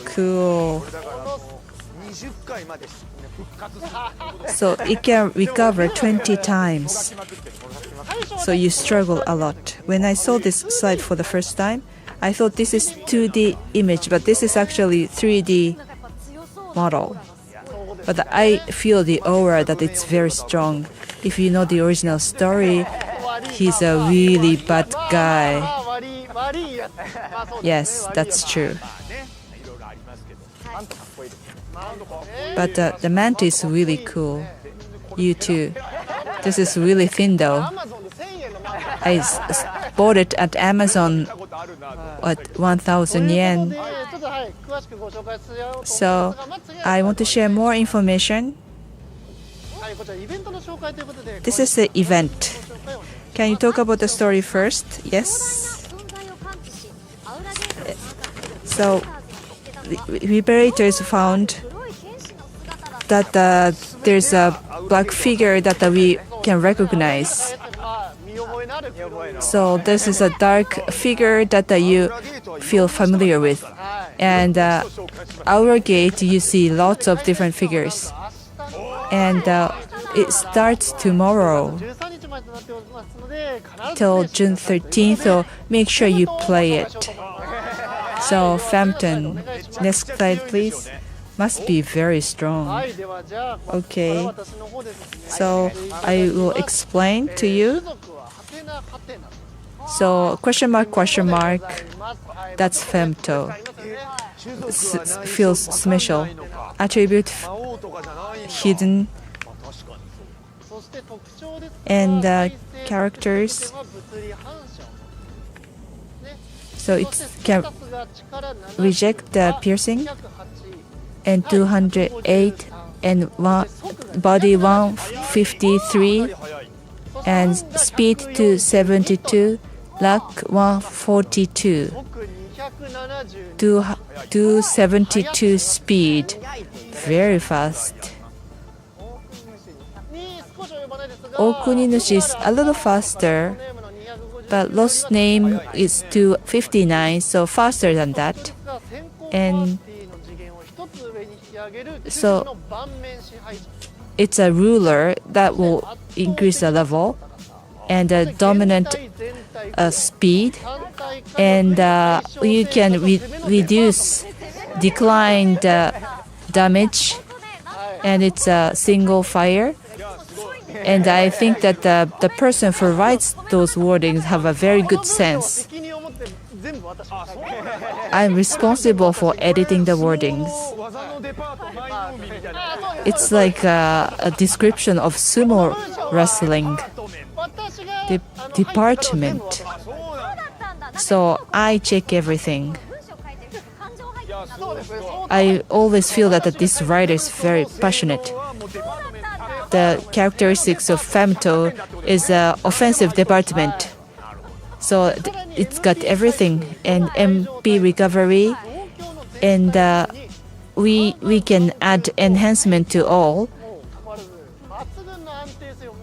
Cool. So it can recover 20 times. So you struggle a lot. When I saw this slide for the first time, I thought this is 2D image, but this is actually 3D model. But I feel the aura that it's very strong. If you know the original story, he's a really bad guy. Yes, that's true. But the mantis is really cool. You too. This is really thin though. I bought it at Amazon at 1,000 yen. So I want to share more information. This is the event. Can you talk about the story first? Yes. So the Liberators found that there's a black figure that we can recognize. So this is a dark figure that you feel familiar with. And our gate, you see lots of different figures. And it starts tomorrow till June 13th, so make sure you play it. So, Phantom, next slide, please. Must be very strong. Okay, so I will explain to you. So, question mark, that's femto. Feels special. Attribute hidden. And characters. So it can reject the piercing. And 208 and body 153 and speed 272, luck 142, 272 speed, very fast. Okuninushi is a little faster, but lost name is 259, so faster than that. And so it's a ruler that will increase the level and a dominant speed, and you can reduce declined damage, and it's a single fire. And I think that the person who writes those wordings have a very good sense. I'm responsible for editing the wordings. It's like a description of sumo wrestling department. So I check everything. I always feel that this writer is very passionate. The characteristics of Femto is offensive department. So it's got everything, and MP recovery, and we can add enhancement to all,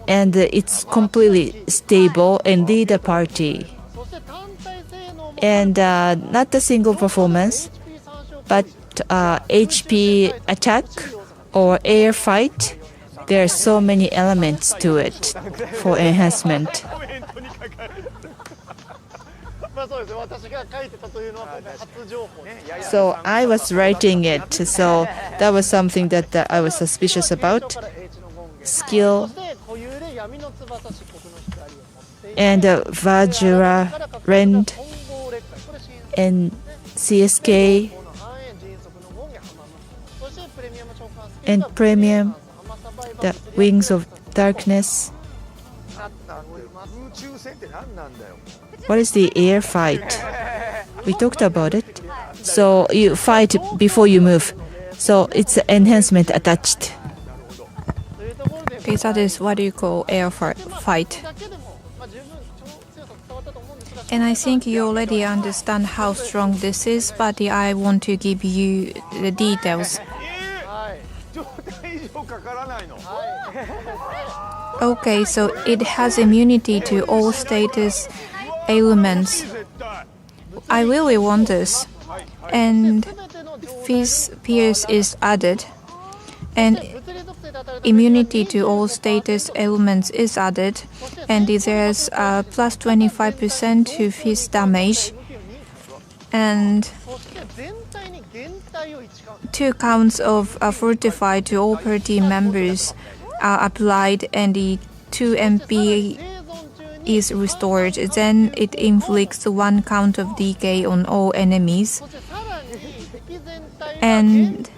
and it's completely stable and lead a party. And not a single performance, but HP attack or air fight. There are so many elements to it for enhancement. So I was writing it, so that was something that I was suspicious about. Skill and Vajra, Rend, and CSK, and Premium, the Wings of Darkness. What is the air fight? We talked about it. So you fight before you move. So it's enhancement attached. Okay, that is what you call air fight. And I think you already understand how strong this is, but I want to give you the details. Okay, so it has immunity to all status ailments. I really want this. And Fizz Pierce is added. And immunity to all status ailments is added. And there's plus 25% to Fizz damage. And 2 counts of fortify to all party members are applied, and the 2 MP is restored. Then it inflicts 1 count of decay on all enemies. And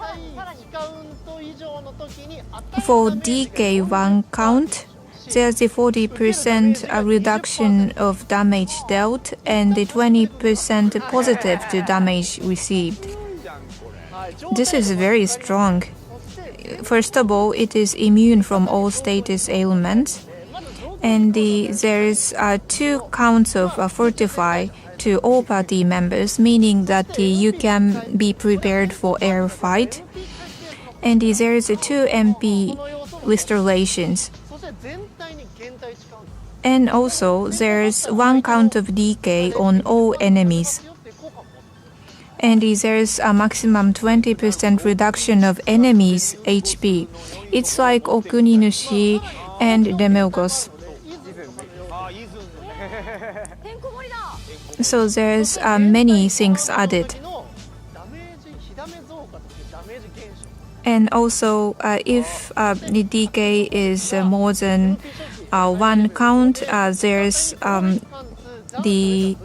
for decay 1 count, there's a 40% reduction of damage dealt and a 20% positive to damage received. This is very strong. First of all, it is immune from all status ailments, and there's 2 counts of fortify to all party members, meaning that you can be prepared for air fight. And there's 2 MP restorations. And also, there's 1 count of decay on all enemies. And there's a maximum 20% reduction of enemies' HP. It's like Okuninushi and Demogos. So there's many things added. And also, if the decay is more than one count, there's the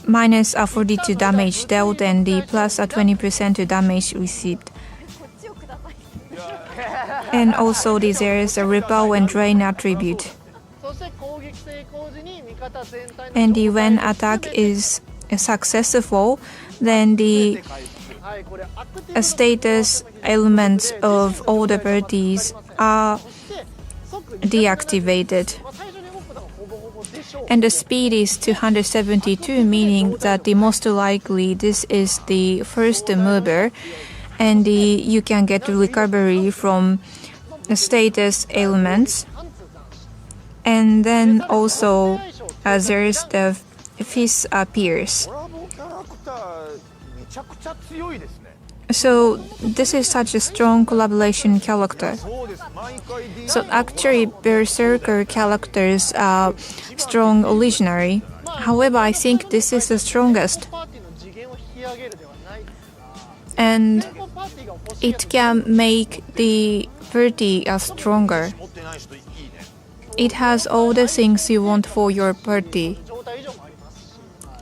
minus 42 damage dealt and the plus 20% damage received. And also, there's a repel and drain attribute. And when attack is successful, then the status elements of all the parties are deactivated. And the speed is 272, meaning that the most likely this is the first mover, and you can get recovery from the status elements. And then also there's the fist appears. So this is such a strong collaboration character. So actually Berserker characters are strong originally. However, I think this is the strongest. And it can make the party stronger. It has all the things you want for your party.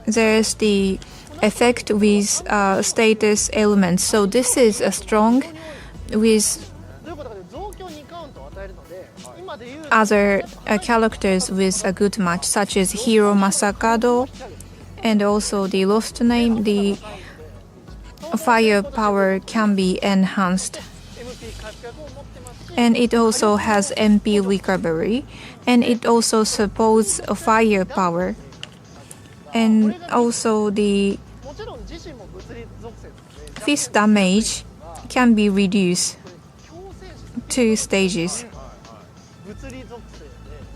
There's the effect with status elements. So this is strong with other characters with a good match, such as Hiro Masakado, and also the Lost Name. The firepower can be enhanced. And it also has MP recovery, and it also supports firepower. And also the fist damage can be reduced 2 stages.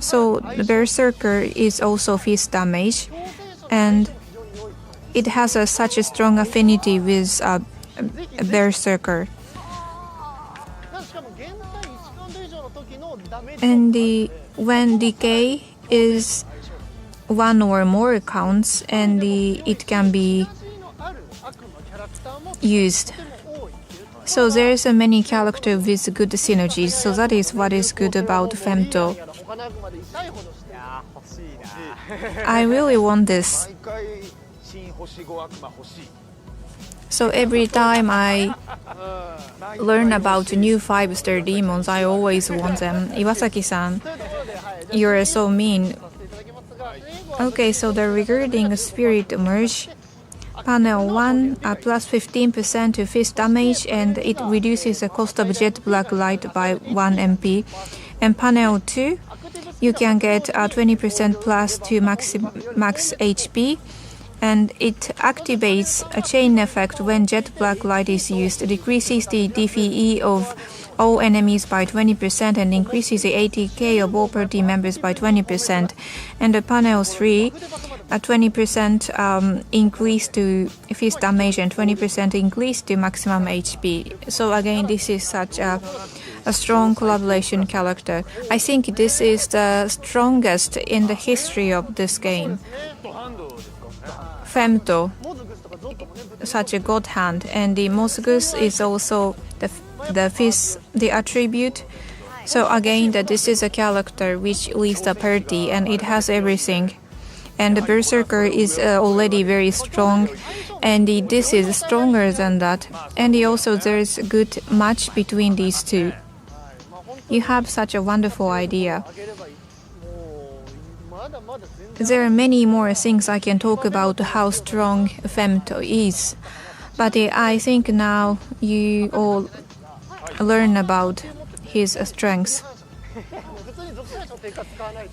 So the Berserker is also fist damage, and it has such a strong affinity with Berserker. And when decay is 1 or more counts, and it can be used. So there's many characters with good synergies. So that is what is good about Femto. I really want this. So every time I learn about new 5-star demons, I always want them. Iwasaki-san, you're so mean. Okay, so regarding Spirit Merge, Panel 1 plus 15% to fist damage, and it reduces the cost of Jet Black Light by 1 MP. And Panel 2, you can get 20% plus to max HP, and it activates a chain effect when Jet Black Light is used, decreases the DPE of all enemies by 20% and increases the ATK of all party members by 20%. And the Panel 3, a 20% increase to fist damage and 20% increase to maximum HP. So again, this is such a strong collaboration character. I think this is the strongest in the history of this game. Femto, such a god hand, and the Mosgus is also the attribute. So again, that this is a character which leads the party, and it has everything. And the Berserker is already very strong, and this is stronger than that. And also there's a good match between these two. You have such a wonderful idea. There are many more things I can talk about how strong Femto is, but I think now you all learn about his strengths.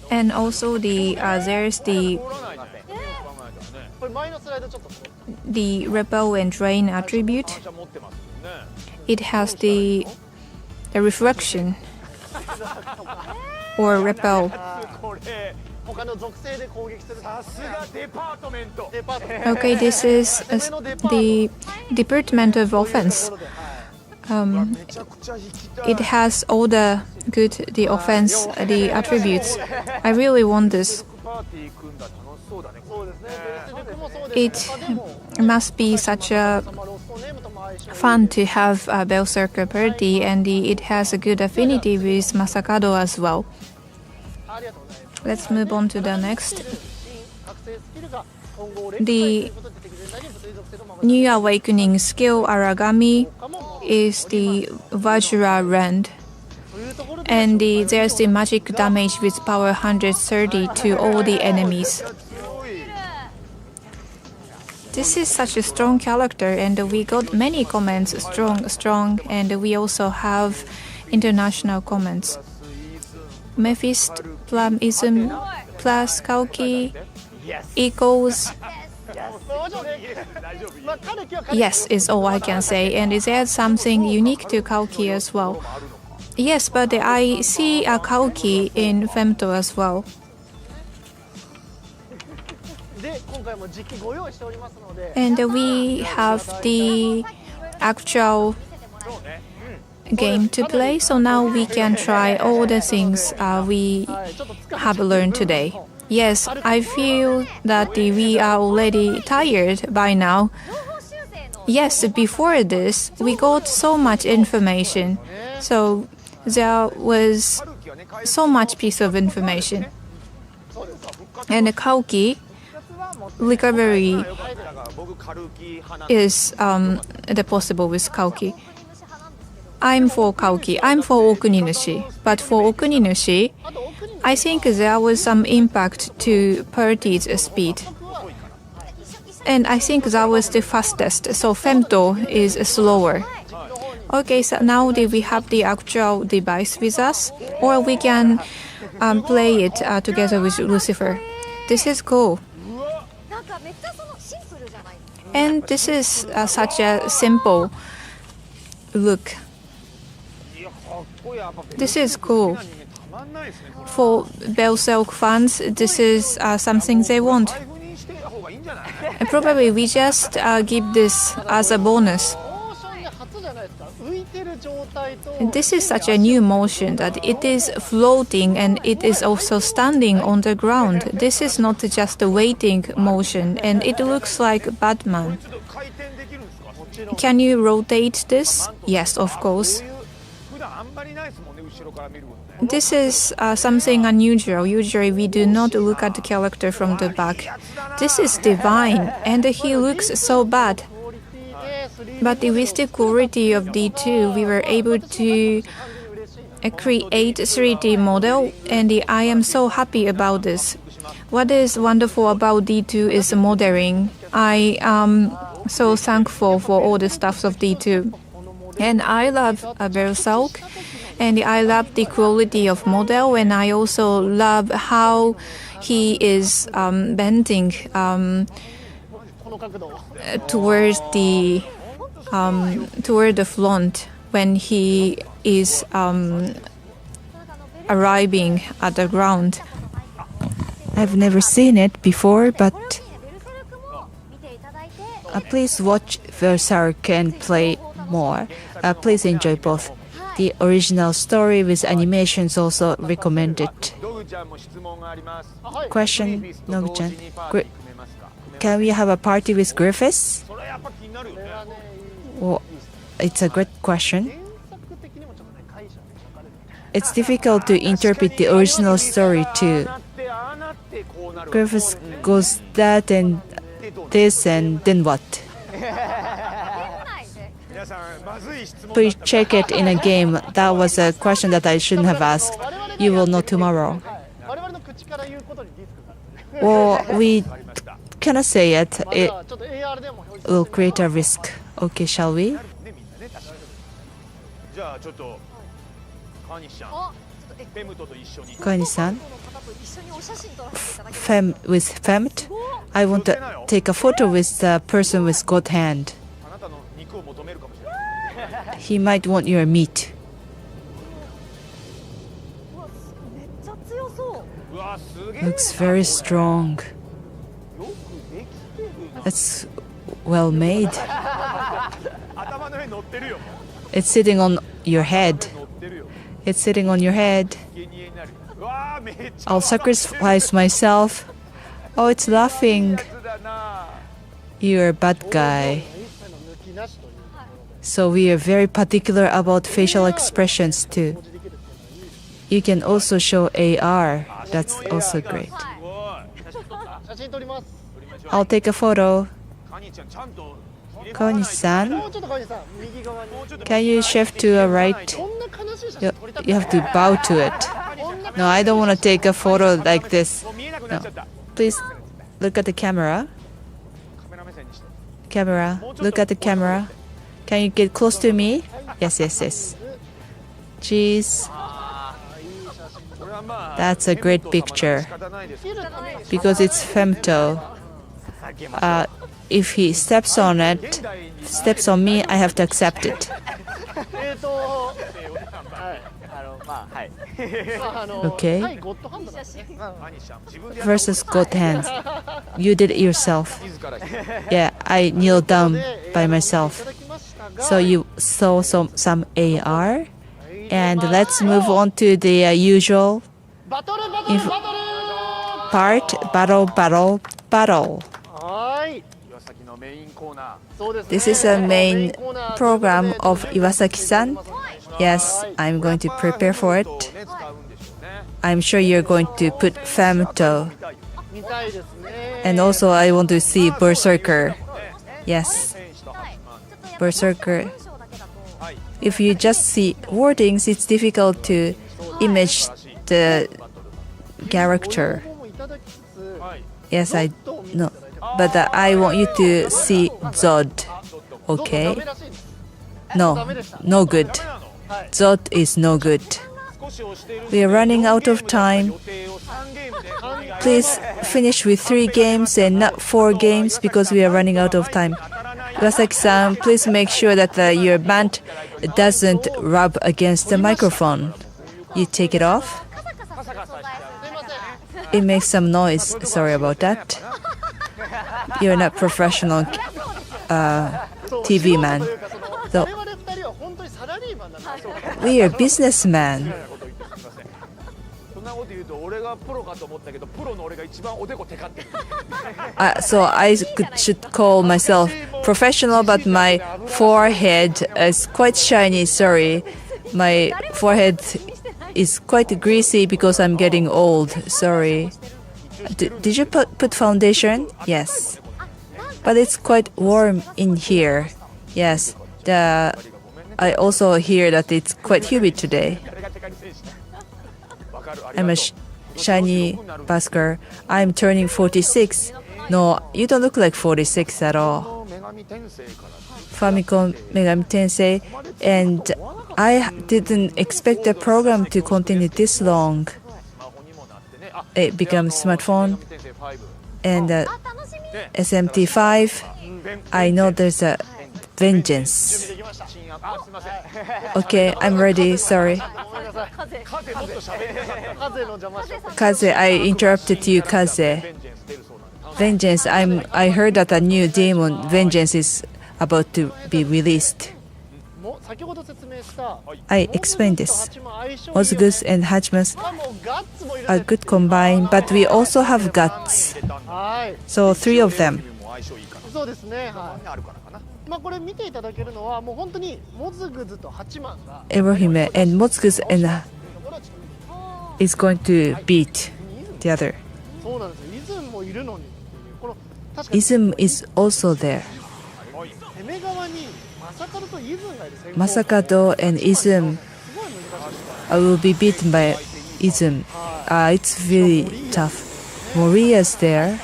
And also there's the repel and drain attribute. It has the reflection or repel. Okay, this is the department of offense. It has all the good, the offense, the attributes. I really want this. It must be such a fun to have a Berserker party, and it has a good affinity with Masakado as well. Let's move on to the next. The New Awakening skill Aragami is the Vajra Rend. And there's the magic damage with power 130 to all the enemies. This is such a strong character, and we got many comments, strong, and we also have international comments. Mephist, Plamism, plus Kauki equals yes is all I can say, and is there something unique to Kauki as well? Yes, but I see a Kauki in Femto as well. And we have the actual game to play, so now we can try all the things we have learned today. Yes, I feel that we are already tired by now. Yes, before this, we got so much information. So there was so much piece of information. And the Kauki recovery is the possible with Kauki. I'm for Kauki. I'm for Okuninushi. But for Okuninushi, I think there was some impact to party's speed. And I think that was the fastest. So Femto is slower. Okay, so now that we have the actual device with us, or we can play it together with Lucifer. This is cool. And this is such a simple look. This is cool. For Berserk fans, this is something they want. Probably we just give this as a bonus. This is such a new motion that it is floating and it is also standing on the ground. This is not just a waiting motion, and it looks like Batman. Can you rotate this? Yes, of course. This is something unusual. Usually we do not look at the character from the back. This is divine, and he looks so bad. But with the quality of D2, we were able to create a 3D model, and I am so happy about this. What is wonderful about D2 is modeling. I am so thankful for all the stuff of D2. And I love Berserk, and I love the quality of model, and I also love how he is bending towards the toward the front when he is arriving at the ground. I've never seen it before, but please watch Berserk and play more. Please enjoy both. The original story with animations also recommended. Question, Nogu-chan. Can we have a party with Griffiths? Well, it's a great question. It's difficult to interpret the original story too. Griffiths goes that and this, and then what? Please check it in a game. That was a question that I shouldn't have asked. You will know tomorrow. Well, we cannot say it. It will create a risk. Okay, shall we? Kawani-san, with Femt, I want to take a photo with the person with God hand. He might want your meat. Looks very strong. It's well made. It's sitting on your head. It's sitting on your head. I'll sacrifice myself. Oh, it's laughing. You're a bad guy. So we are very particular about facial expressions too. You can also show AR. That's also great. I'll take a photo. Kawanishi-san, can you shift to a right? You have to bow to it. No, I don't want to take a photo like this. No. Please look at the camera. Camera, look at the camera. Can you get close to me? Yes, yes, yes. Cheese. That's a great picture. Because it's femto. If he steps on me, I have to accept it. Okay. Versus God hands. You did it yourself. Yeah, I kneel down by myself. So you saw some AR. And let's move on to the usual part. Battle. This is a main program of Iwasaki-san. Yes, I'm going to prepare for it. I'm sure you're going to put femto. And also I want to see Berserker. Yes. Berserker. If you just see wordings, it's difficult to image the character. Yes, I know. But I want you to see Zod. Okay? No good. Zod is no good. We are running out of time. Please finish with 3 games and not 4 games because we are running out of time. Iwasaki-san, please make sure that your band doesn't rub against the microphone. You take it off. It makes some noise. Sorry about that. You're not professional TV man. So, we are businessmen. So I should call myself professional, but my forehead is quite shiny. Sorry, my forehead is quite greasy because I'm getting old. Sorry. Did you put foundation? Yes. But it's quite warm in here. Yes. I also hear that it's quite humid today. I'm a shiny basker. I'm turning 46. No, you don't look like 46 at all. Famicom Megami Tensei. And I didn't expect the program to continue this long. It becomes smartphone. And SMT5. I know there's a vengeance. Okay, I'm ready. Sorry. Kaze, I interrupted you, Kaze. Vengeance. I heard that a new demon, Vengeance, is about to be released. I explained this. Ozugus and Hachimas are good combined, but we also have guts. So 3 of them. Erohime and Motsugus and is going to beat the other. Izum is also there. Masakado and Izum will be beaten by Izum. It's really tough. Moriya's there.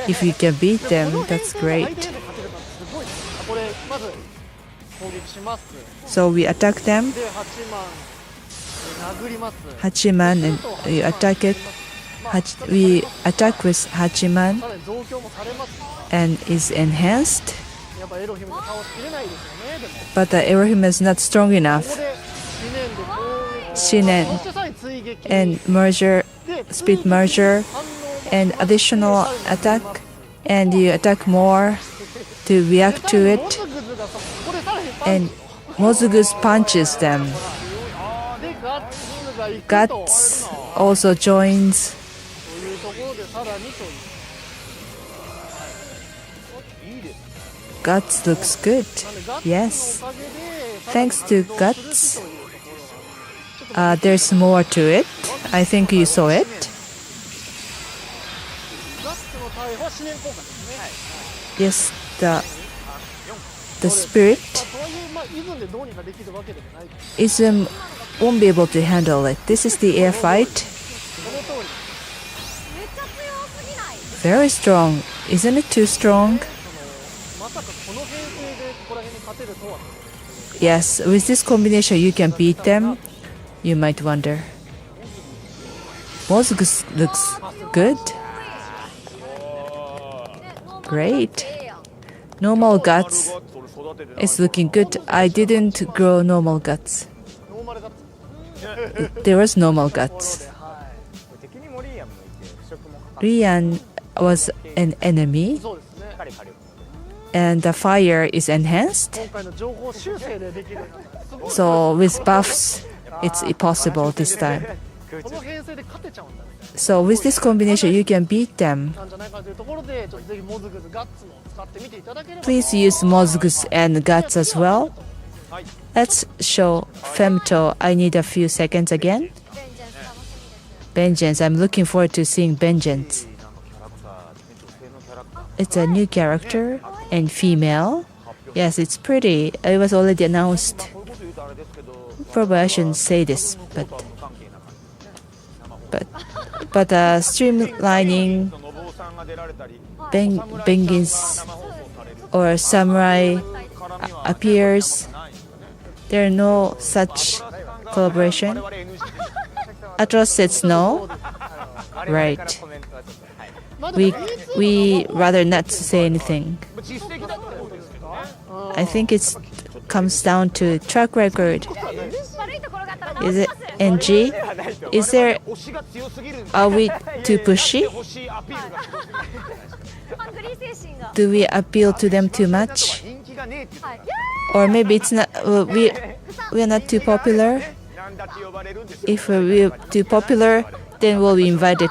If you can beat them, that's great. So we attack them. Hachiman, and we attack it. We attack with Hachiman and is enhanced. But the Erohime is not strong enough. shinen and merger, speed merger, and additional attack, and you attack more to react to it, and Mozugus punches them. Guts also joins. Guts looks good. Yes. Thanks to Guts, there's more to it. I think you saw it. Yes, the spirit Ism won't be able to handle it. This is the air fight. Very strong. Isn't it too strong? Yes, with this combination you can beat them. You might wonder. Mozugus looks good. Great. Normal guts is looking good. I didn't grow normal guts. There was normal guts. Rian was an enemy, and the fire is enhanced. So with buffs, it's possible this time. So with this combination, you can beat them. Please use Mozugus and Guts as well. Let's show Femto. I need a few seconds again. Vengeance. I'm looking forward to seeing Vengeance. It's a new character and female. Yes, it's pretty. It was already announced. Probably I shouldn't say this, but streamlining Bengin's or Samurai appears. There are no such collaboration. Atros says no. Right. We rather not say anything. I think it comes down to track record. Is it NG? Are we too pushy? Do we appeal to them too much? Or maybe it's not. We are not too popular. If we're too popular, then we'll be invited.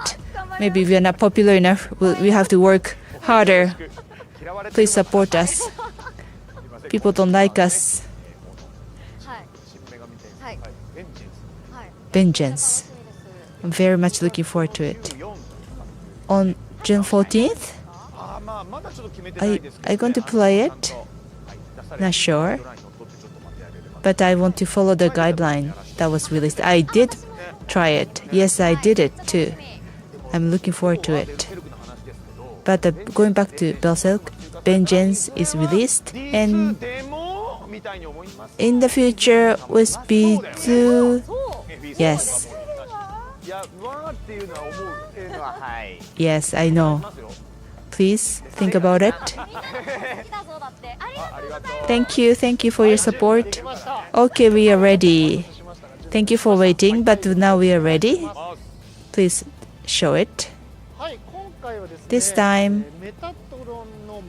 Maybe we are not popular enough. We have to work harder. Please support us. People don't like us. Vengeance. I'm very much looking forward to it. On June 14th, I'm going to play it. Not sure. But I want to follow the guideline that was released. I did try it. Yes, I did it too. I'm looking forward to it. But going back to Berserk, Vengeance is released, and in the future with B2, yes. Yes, I know. Please think about it. Thank you for your support. Okay, we are ready. Thank you for waiting, but now we are ready. Please show it. This time,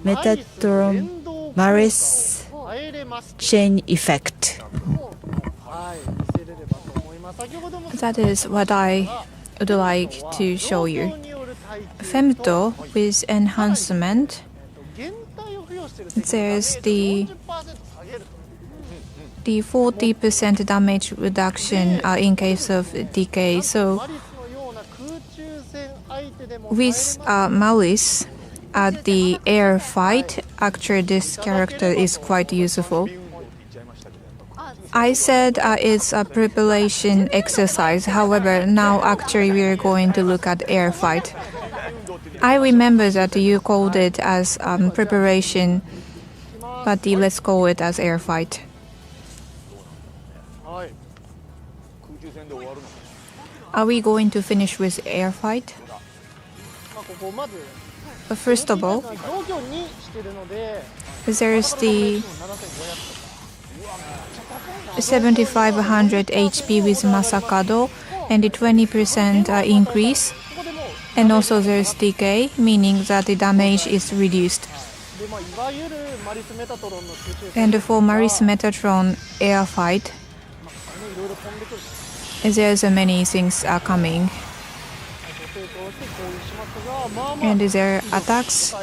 Metatron Maris chain effect. That is what I would like to show you. Femto with enhancement. There's the 40% damage reduction in case of decay. So with Malice at the air fight, actually this character is quite useful. I said it's a preparation exercise. However, now actually we are going to look at air fight. I remember that you called it as preparation, but let's call it as air fight. Are we going to finish with air fight? But first of all, there's the 7,500 HP with Masakado and the 20% increase. And also there's decay, meaning that the damage is reduced. And for Maris Metatron air fight, there's many things are coming. And their attacks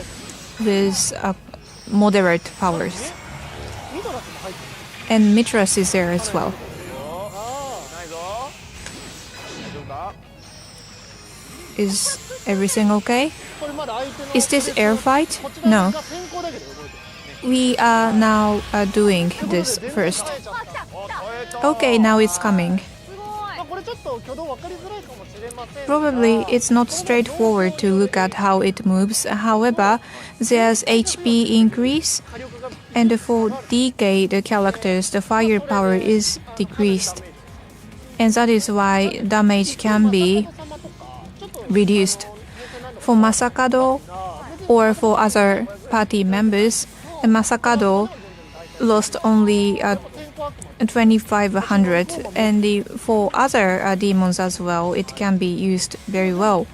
with moderate powers. And Mitras is there as well. Is everything okay? Is this air fight? No. We are now doing this first. Okay, now it's coming. Probably it's not straightforward to look at how it moves. However, there's HP increase, and for decay the characters, the firepower is decreased. And that is why damage can be reduced. For Masakado or for other party members, Masakado lost only 2,500, and for other demons as well, it can be used very well.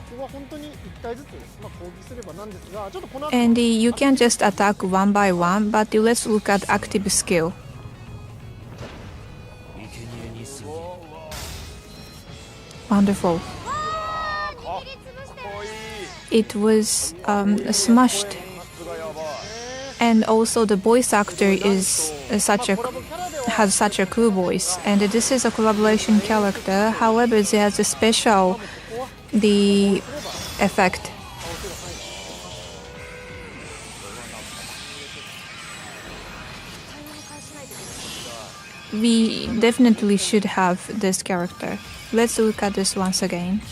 And you can just attack one by one, but let's look at active skill. Wonderful. It was smashed, and also the voice actor is has such a cool voice, and this is a collaboration character. However, there's a special effect. We definitely should have this character. Let's look at this once again.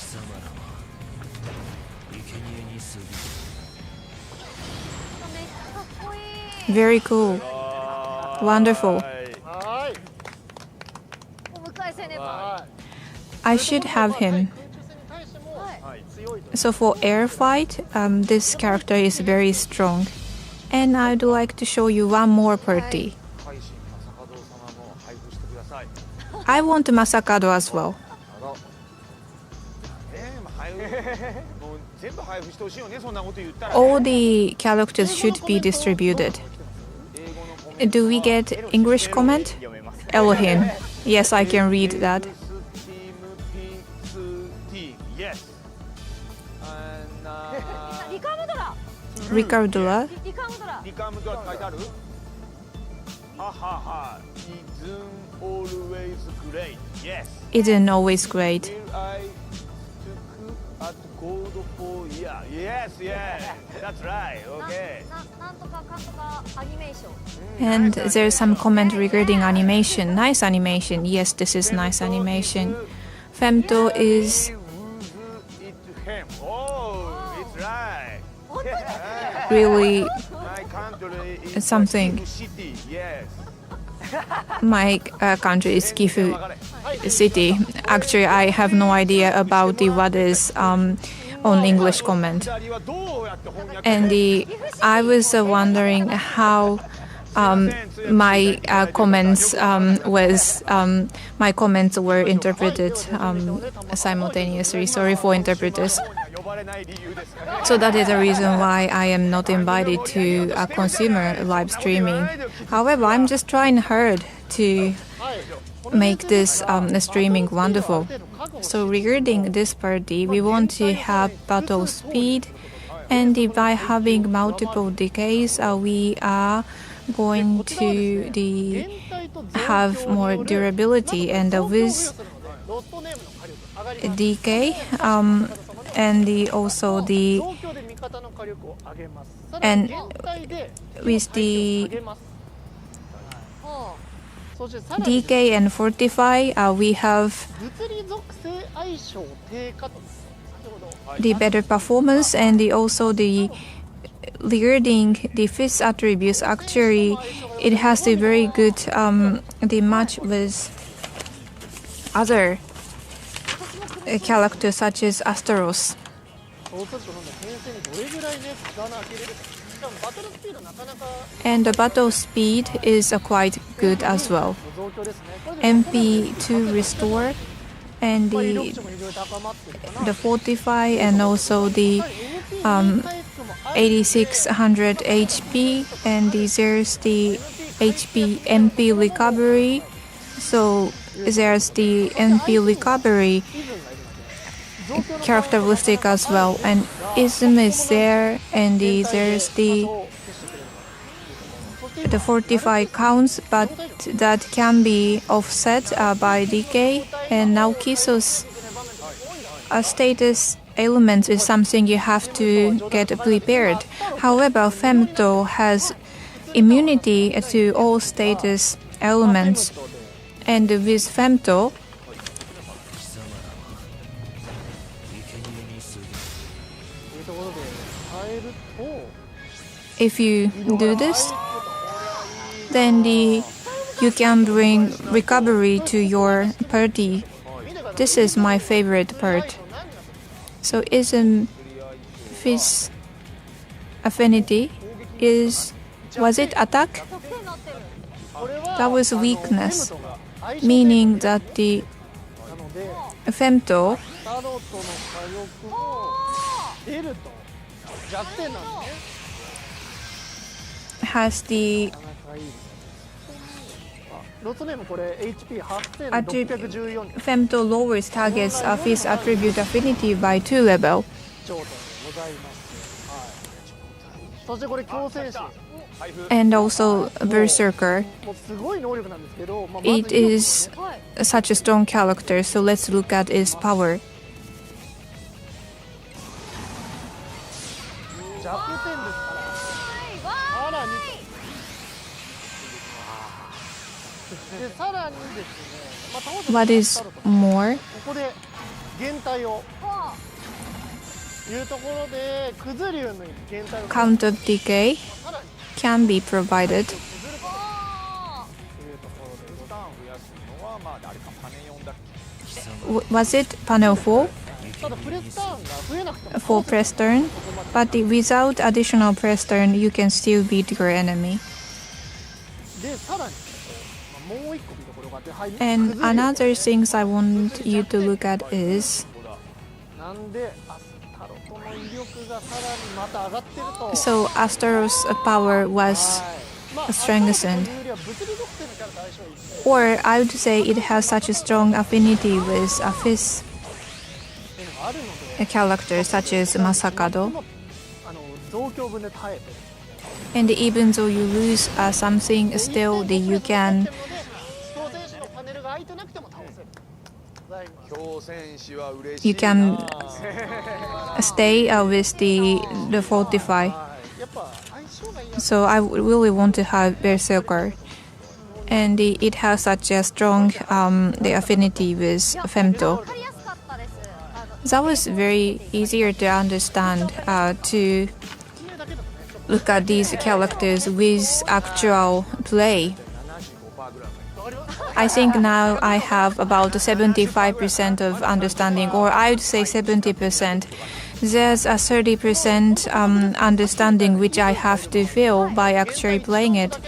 Very cool. Wonderful. I should have him. So for air fight, this character is very strong. And I'd like to show you one more party. I want Masakado as well. All the characters should be distributed. Do we get English comment? Elohim. Yes, I can read that. Ricardula. Isn't always great. Yes, that's right. Okay. And there's some comment regarding animation. Nice animation. Yes, this is nice animation. Femto is really something. My country is Gifu City. Actually, I have no idea about what is on English comment. And I was wondering how my comments were interpreted simultaneously. Sorry for interpreters. So that is the reason why I am not invited to consumer live streaming. However, I'm just trying hard to make this streaming wonderful. So regarding this party, we want to have battle speed, and by having multiple decays, we are going to have more durability, and with decay and also and with the decay and fortify, we have the better performance, and also regarding the fifth attributes. Actually, it has a very good the match with other characters such as Astaros. And the battle speed is quite good as well. MP2 restore and the fortify and also the 8600 HP and there's the MP recovery. So there's the MP recovery characteristic as well, and ism is there, and there's the fortify counts, but that can be offset by decay. And now Kiso's status element is something you have to get prepared. However, Femto has immunity to all status elements, and with Femto, if you do this, then you can bring recovery to your party. This is my favorite part. So ism Fizz affinity was it attack? That was weakness, meaning that the Femto has the Femto lowers target's Fizz attribute affinity by 2 level. And also Berserker. It is such a strong character, so let's look at its power. What is more? Count of decay can be provided. Was it panel 4? For press turn, but without additional press turn, you can still beat your enemy. And another things I want you to look at is so Astaros' power was strengthened, or I would say it has such a strong affinity with a Fizz character such as Masakado. And even though you lose something, still you can stay with the fortify. So I really want to have Berserker, and it has such a strong the affinity with Femto. That was very easier to understand to look at these characters with actual play. I think now I have about 75% of understanding, or I would say 70%. There's a 30% understanding which I have to feel by actually playing it.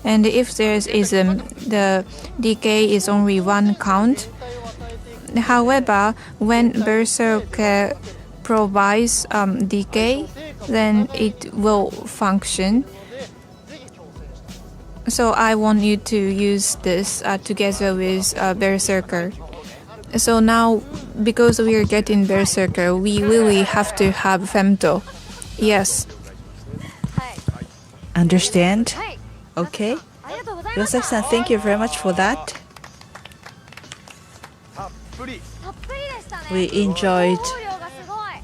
And if there's ism, the decay is only 1 count. However, when Berserker provides decay, then it will function. So I want you to use this together with Berserker. So now, because we are getting Berserker, we really have to have Femto. Yes. Understand? Okay. Yosaki-san, thank you very much for that. We enjoyed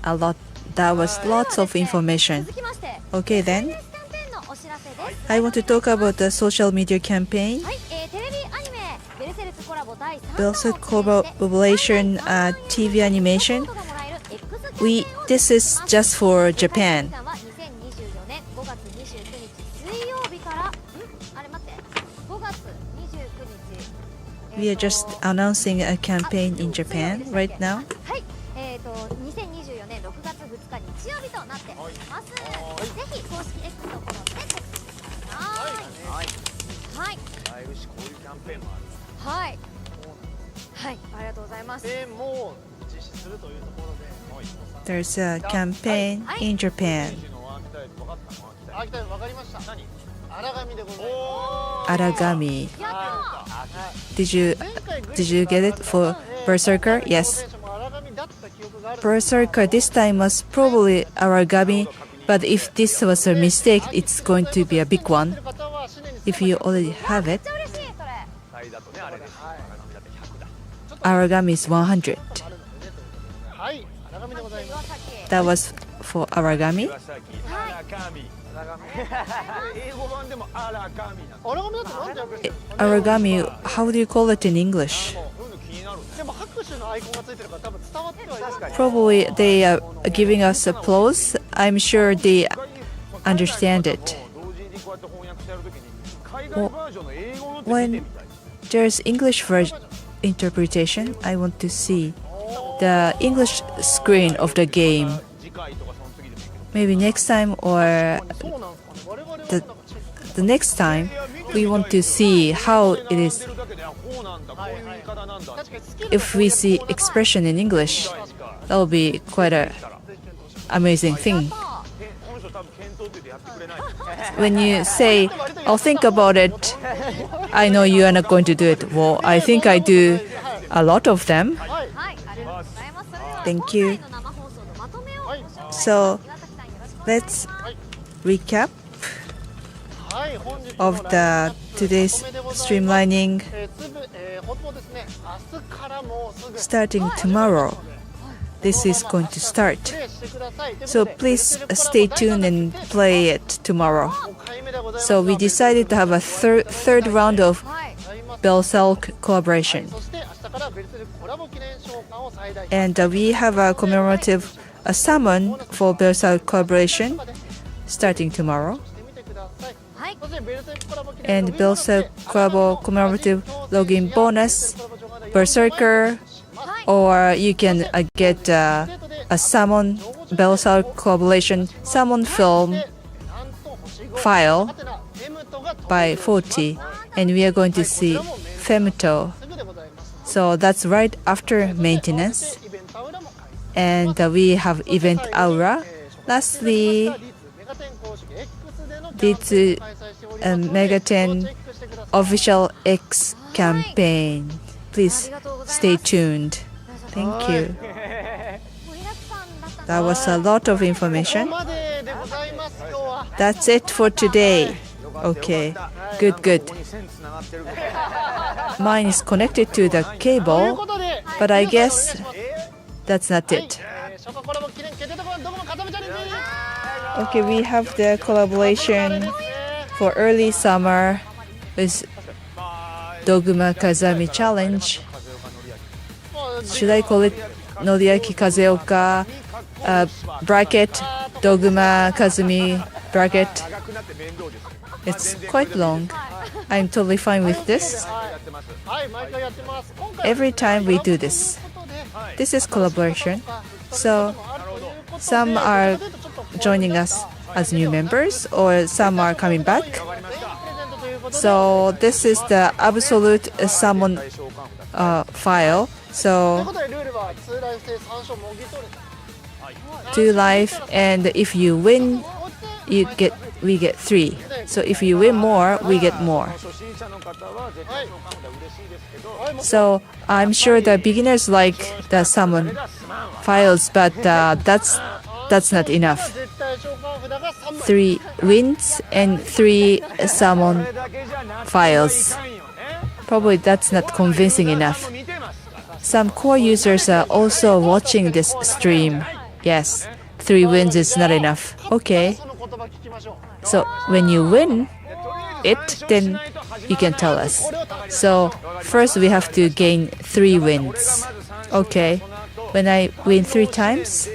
a lot. That was lots of information. Okay then. I want to talk about the social media campaign. Berserk collaboration TV animation. This is just for Japan. We are just announcing a campaign in Japan right now. There's a campaign in Japan. Aragami. Did you get it for Berserker? Yes. Berserker this time was probably Aragami, but if this was a mistake, it's going to be a big one. If you already have it, Aragami is 100. That was for Aragami. Aragami, how do you call it in English? Probably they are giving us applause. I'm sure they understand it. When there's English version interpretation, I want to see the English screen of the game. Maybe next time or the next time we want to see how it is. If we see expression in English, that will be quite a amazing thing. When you say, I'll think about it, I know you are not going to do it. Well, I think I do a lot of them. Thank you. So let's recap of the today's streamlining. Starting tomorrow, this is going to start. So please stay tuned and play it tomorrow. So we decided to have a third round of Bell-Cell collaboration. And we have a commemorative summon for Bell-Cell collaboration starting tomorrow. And Bell-Cell Collabo commemorative login bonus, Berserker, or you can get a summon Bell-Cell collaboration summon film file by 40, and we are going to see Femto. So that's right after maintenance, and we have event aura. Lastly, this Mega 10 official X campaign. Please stay tuned. Thank you. That was a lot of information. That's it for today. Okay, good. Mine is connected to the cable, but I guess that's not it. Okay, we have the collaboration for early summer with Dogma Kazami Challenge. Should I call it Noriaki Kazeoka bracket Dogma Kazumi bracket? It's quite long. I'm totally fine with this. Every time we do this. This is collaboration. So some are joining us as new members or some are coming back. So this is the absolute summon file. So 2 life, and if you win, we get 3. So if you win more, we get more. So I'm sure the beginners like the summon files, but that's not enough. 3 wins and 3 summon files. Probably that's not convincing enough. Some core users are also watching this stream. Yes, 3 wins is not enough. Okay. So when you win it, then you can tell us. So first we have to gain 3 wins. Okay. When I win 3 times,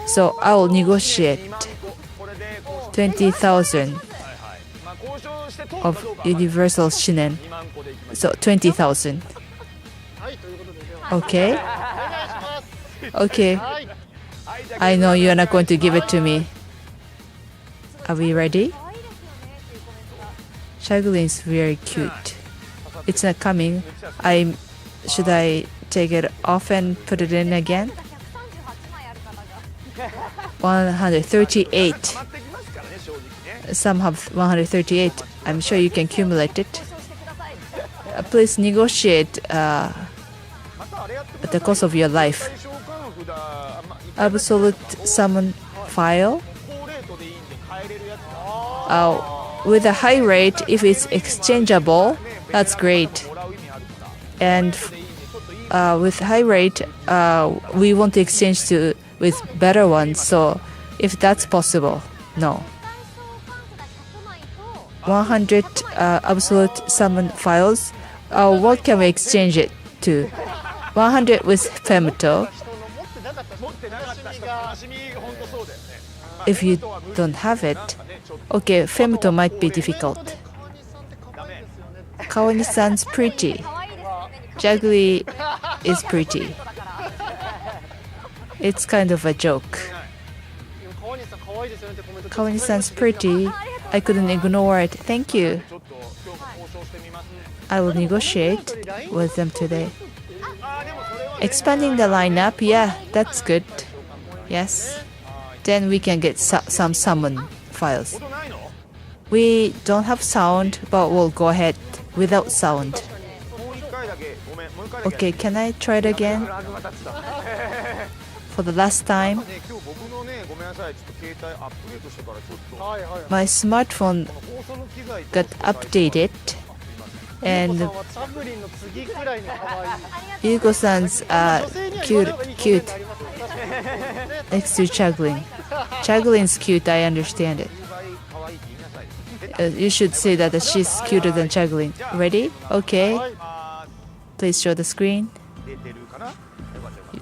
so I will negotiate 20,000 of universal shinen. So 20,000. Okay. Okay. I know you are not going to give it to me. Are we ready? Shaglin is very cute. It's not coming. I should I take it off and put it in again? 138. Some have 138. I'm sure you can accumulate it. Please negotiate the cost of your life. Absolute summon file. With a high rate, if it's exchangeable, that's great. And with high rate, we want to exchange with better ones. So if that's possible, no. 100 absolute summon files. What can we exchange it to? 100 with Femto. If you don't have it, okay, Femto might be difficult. Kawani-san's pretty. Juggly is pretty. It's kind of a joke. Kawani-san's pretty. I couldn't ignore it. Thank you. I will negotiate with them today. Expanding the lineup, yeah, that's good. Yes. Then we can get some summon files. We don't have sound, but we'll go ahead without sound. Okay, can I try it again? For the last time. My smartphone got updated and Yuko-san's cute next to Chuggling. Chuggling's cute, I understand it. You should say that she's cuter than Chuggling. Ready? Okay. Please show the screen.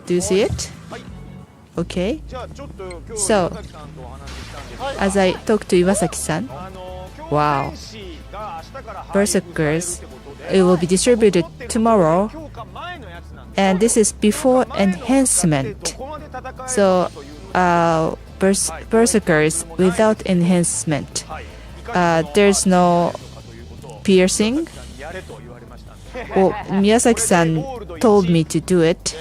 Do you see it? Okay. So, as I talk to Iwasaki-san, wow. Berserkers, it will be distributed tomorrow. And this is before enhancement. So, Berserkers without enhancement. There's no piercing. Well, Miyazaki-san told me to do it.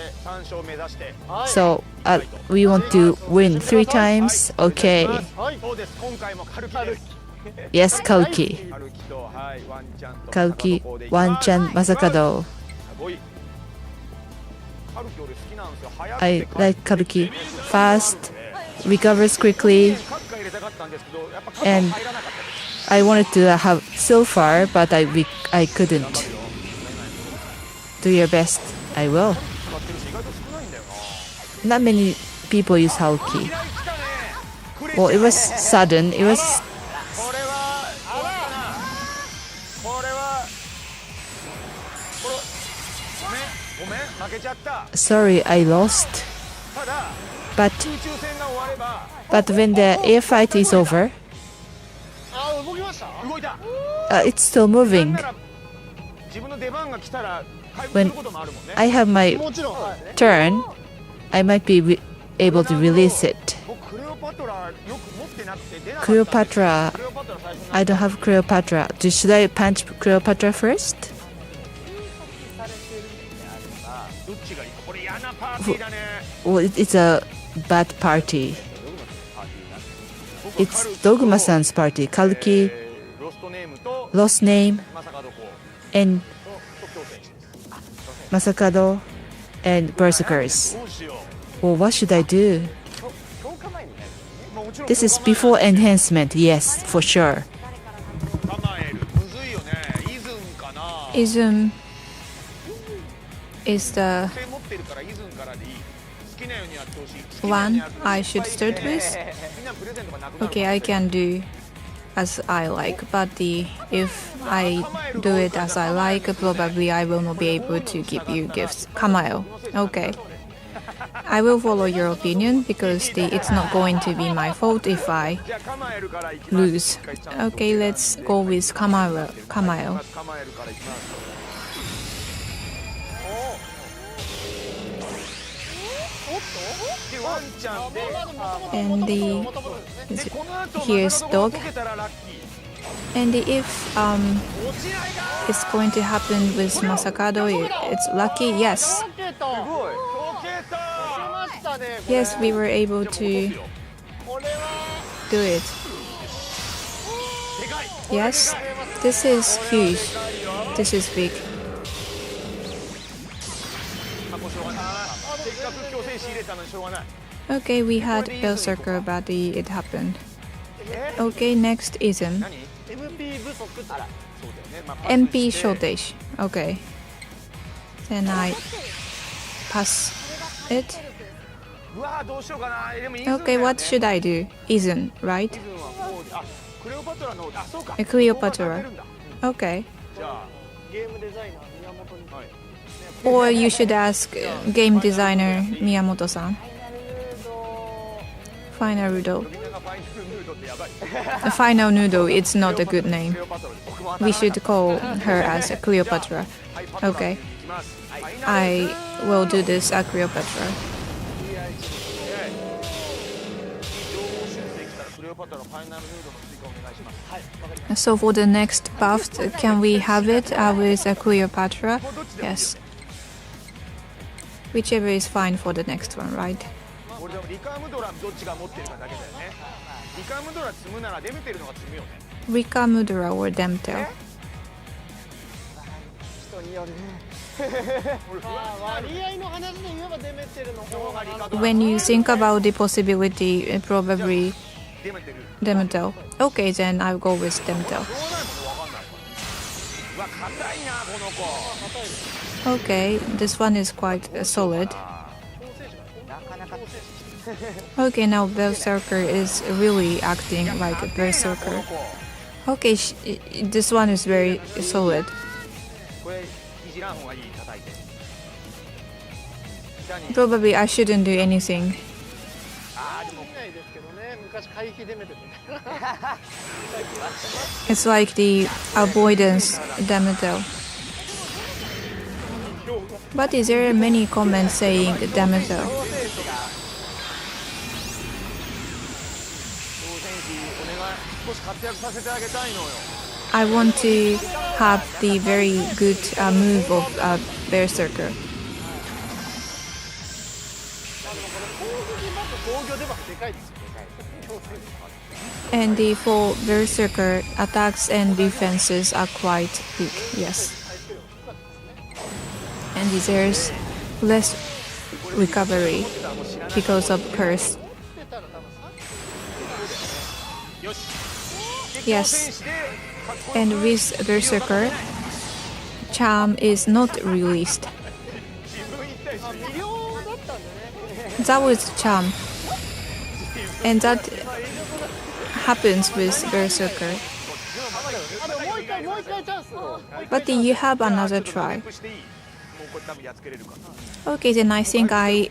So we want to win 3 times. Okay. Yes, Kauki. Kauki, Wanchan, Masakado. I like Karuki. Fast, recovers quickly, and I wanted to have Silphar, but I couldn't. Do your best. I will. Not many people use Haoki. Well, it was sudden. It was. Sorry, I lost. But when the air fight is over, it's still moving. When I have my turn, I might be able to release it. Cleopatra. I don't have Cleopatra. Should I punch Cleopatra first? Well, it's a bad party. It's Dogma-san's party. Kaluki, Lost Name, and Masakado, and Berserkers. Well, what should I do? This is before enhancement, yes, for sure. Izum is the one I should start with. Okay, I can do as I like, but if I do it as I like, probably I will not be able to give you gifts. Kamayo. Okay. I will follow your opinion because it's not going to be my fault if I lose. Okay, let's go with Kamayo. And here's dog. And if it's going to happen with Masakado, it's lucky. Yes. Yes, we were able to do it. Yes, this is huge. This is big. Okay, we had Berserker, but it happened. Okay, next ism. MP shortage. Okay. Then I pass it. Okay, what should I do? Isn't, right? Cleopatra. Okay. Or you should ask game designer Miyamoto-san. Final Noodle. Final Noodle, it's not a good name. We should call her as Cleopatra. Okay. I will do this at Cleopatra. So for the next buff, can we have it with Cleopatra? Yes. Whichever is fine for the next one, right? Rika Mudra or Demtel? When you think about the possibility, probably Demtel. Okay, then I'll go with Demtel. Okay, this one is quite solid. Okay, now Berserker is really acting like a Berserker. Okay, this one is very solid. Probably I shouldn't do anything. It's like the avoidance Demeter. But is there many comments saying Demeter? I want to have the very good move of Berserker. And the for Berserker, attacks and defenses are quite big, yes. And there's less recovery because of curse. Yes. And with Berserker, charm is not released. That was charm. And that happens with Berserker. But you have another try. Okay, then I think I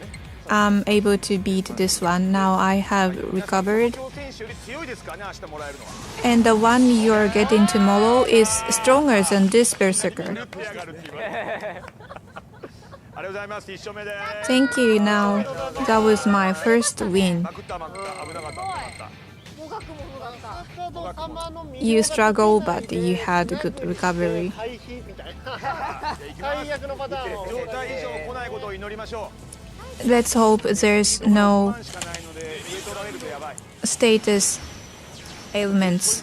am able to beat this one. Now I have recovered. And the one you're getting tomorrow is stronger than this Berserker. Thank you. Now, that was my first win. You struggle, but you had good recovery. Let's hope there's no status ailments.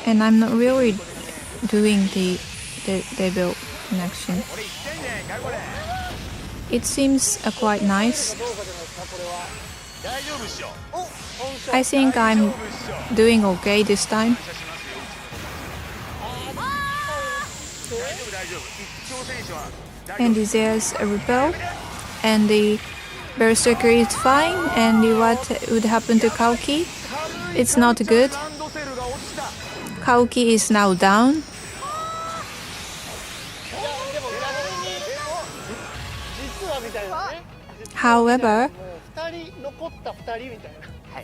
And I'm not really doing the devil connection. It seems quite nice. I think I'm doing okay this time. And there's a repel, and the Berserker is fine. And what would happen to Kauki? It's not good. Kauki is now down. However,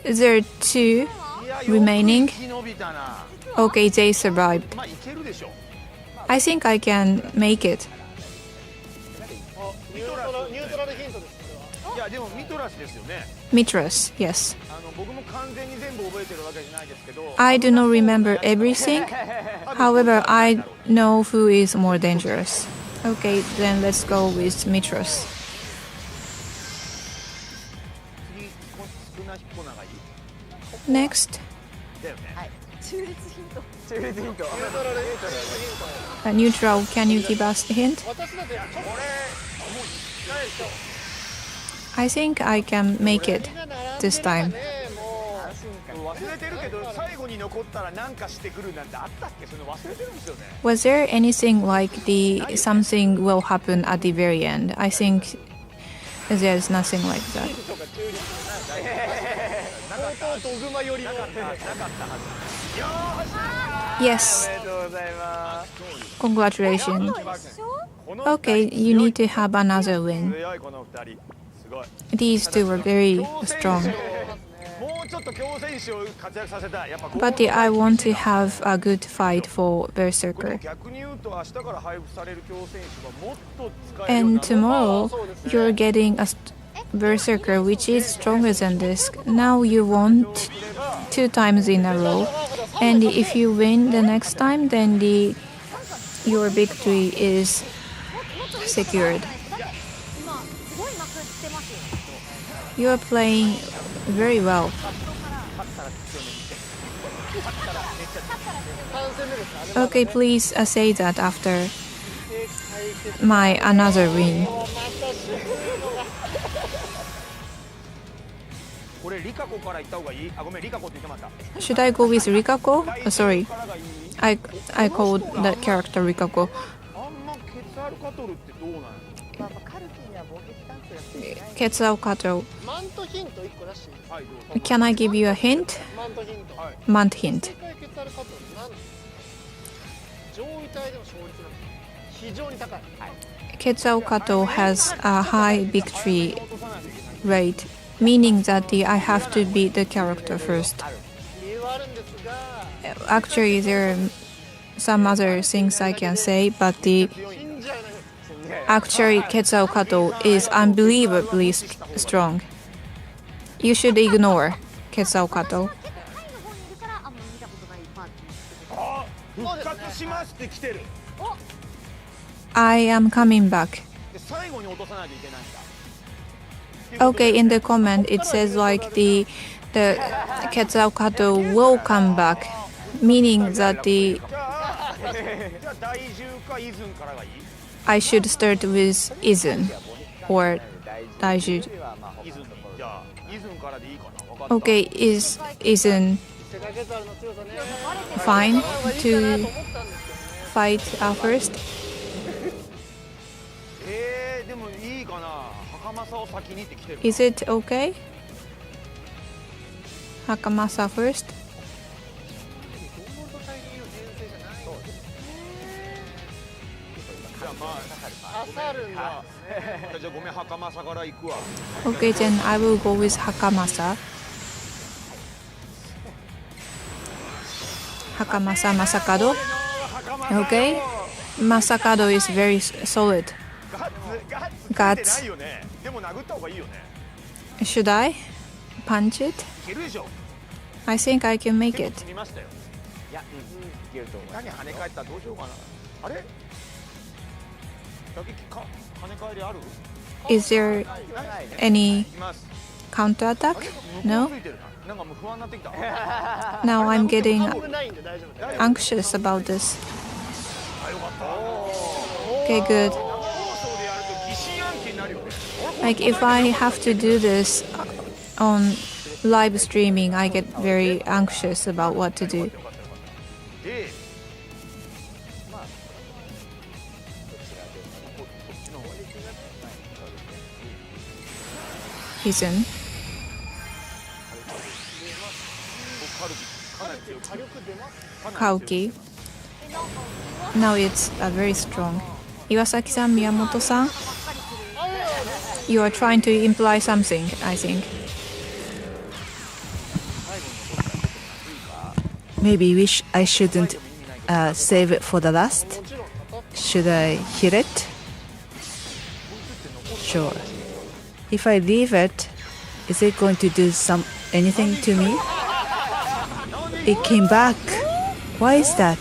there are two remaining. Okay, they survived. I think I can make it. やでもミトラスですよね。 Mitras, yes. 僕も完全に全部覚えてるわけじゃないですけど I do not remember everything. However, I know who is more dangerous. Okay, then let's go with Mitras. 次少な彦長い Next, だよね。中立ヒント。中立ヒント。 neutral, can you give us a hint? 私だってちょっと I think I can make it this time. 忘れてるけど最後に残ったら何かしてくるなんてあったっけ？それ忘れてるんですよね。 Was there anything like the something will happen at the very end? I think there's nothing like that. ドグマよりも Yes, ありがとうございます。 congratulations. この Okay, you need to have another win. 強いこの二人。すごい。 These two were very strong. もうちょっと強選手を活躍させたい。やっぱ But I want to have a good fight for これ Berserker. 逆に言うと明日から配布される強選手はもっと使えるよう And な tomorrow, you're getting a Berserker which is stronger than this. Now you won 2 times in a row. And if you win the next time, then your victory is secured. You are playing very well. Okay, please say that after my another win. これリカコから行った方がいい？あ、ごめんリカコって言ってました。 Should I go with Rikako? Oh, sorry, I called that character Rikako. あんまケツアルカトルってどうなんやろ？まあカルキには防撃タンクやってない。 Ketsao Kato. マントヒント1個なし。はいどうぞ。 Can I give you a hint? マントヒント。 Month hint. 世界決あるカトルなん上位体でも勝率なんです非常に高い。 Ketsao Kato has a high victory rate, meaning that I have to beat the character first. 理由はあるんですが Actually, there are some other things I can say, but信じ合いの actually Ketsao Kato is unbelievably strong. You should ignore Ketsao Kato. あ、復活しますって来てる。 I am coming back. で最後に落とさないといけないんだ。 Okay, in the comment it says like the Ketsao Kato will come back, meaning that じゃあ大獣かイズンからがいい？ I should start with Izun or Daiju. イズンじゃあイズンからでいいかな。わかった。 Okay, is Izun 世界決あるの強さね fine いいかな to と思ったんですけどね fight first? でもいいかな。袴を先にって来てる。 Is it okay? Hakamasa first? じゃあまあアサルンがじゃあごめん袴から行くわ。 Okay, then I will go with Hakamasa. Hakamasa Masakado. Okay, Masakado is very solid. ガッツついてないよね。でも殴った方がいいよね。 Should I punch it? いけるでしょ。 I think I can make it. 見ましたよ。いや、いけると思う。何跳ね返ったらどうしようかな。あれ？打撃か跳ね返りある？ Is there any いきます。 counter attack? No? ついてるな。なんかもう不安になってきた。 Now I'm getting 危ないんで大丈夫だよ anxious about this. あ、よかった。 Okay, good. 放送でやると疑心暗鬼になるよね。 Like if I have to do this on live streaming, I get very anxious about what to do. で、 Izun, カルビかなり強い。火力出ます Kauki. Now it's very strong. Iwasaki-san, Miyamoto-san, you are trying to imply something, I think. Maybe I shouldn't save it for the last. Should I hit it? Sure. If I leave it, is it going to do anything to me? It came back. Why is that?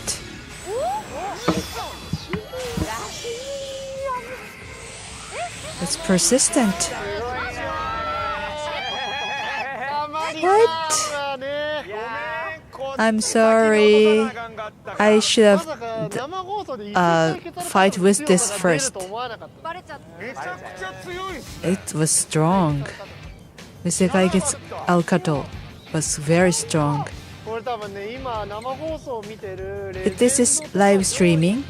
It's persistent. What? I'm sorry. I should have fight with this first. It was strong. Isekai gets Alcato was very strong. This is live streaming,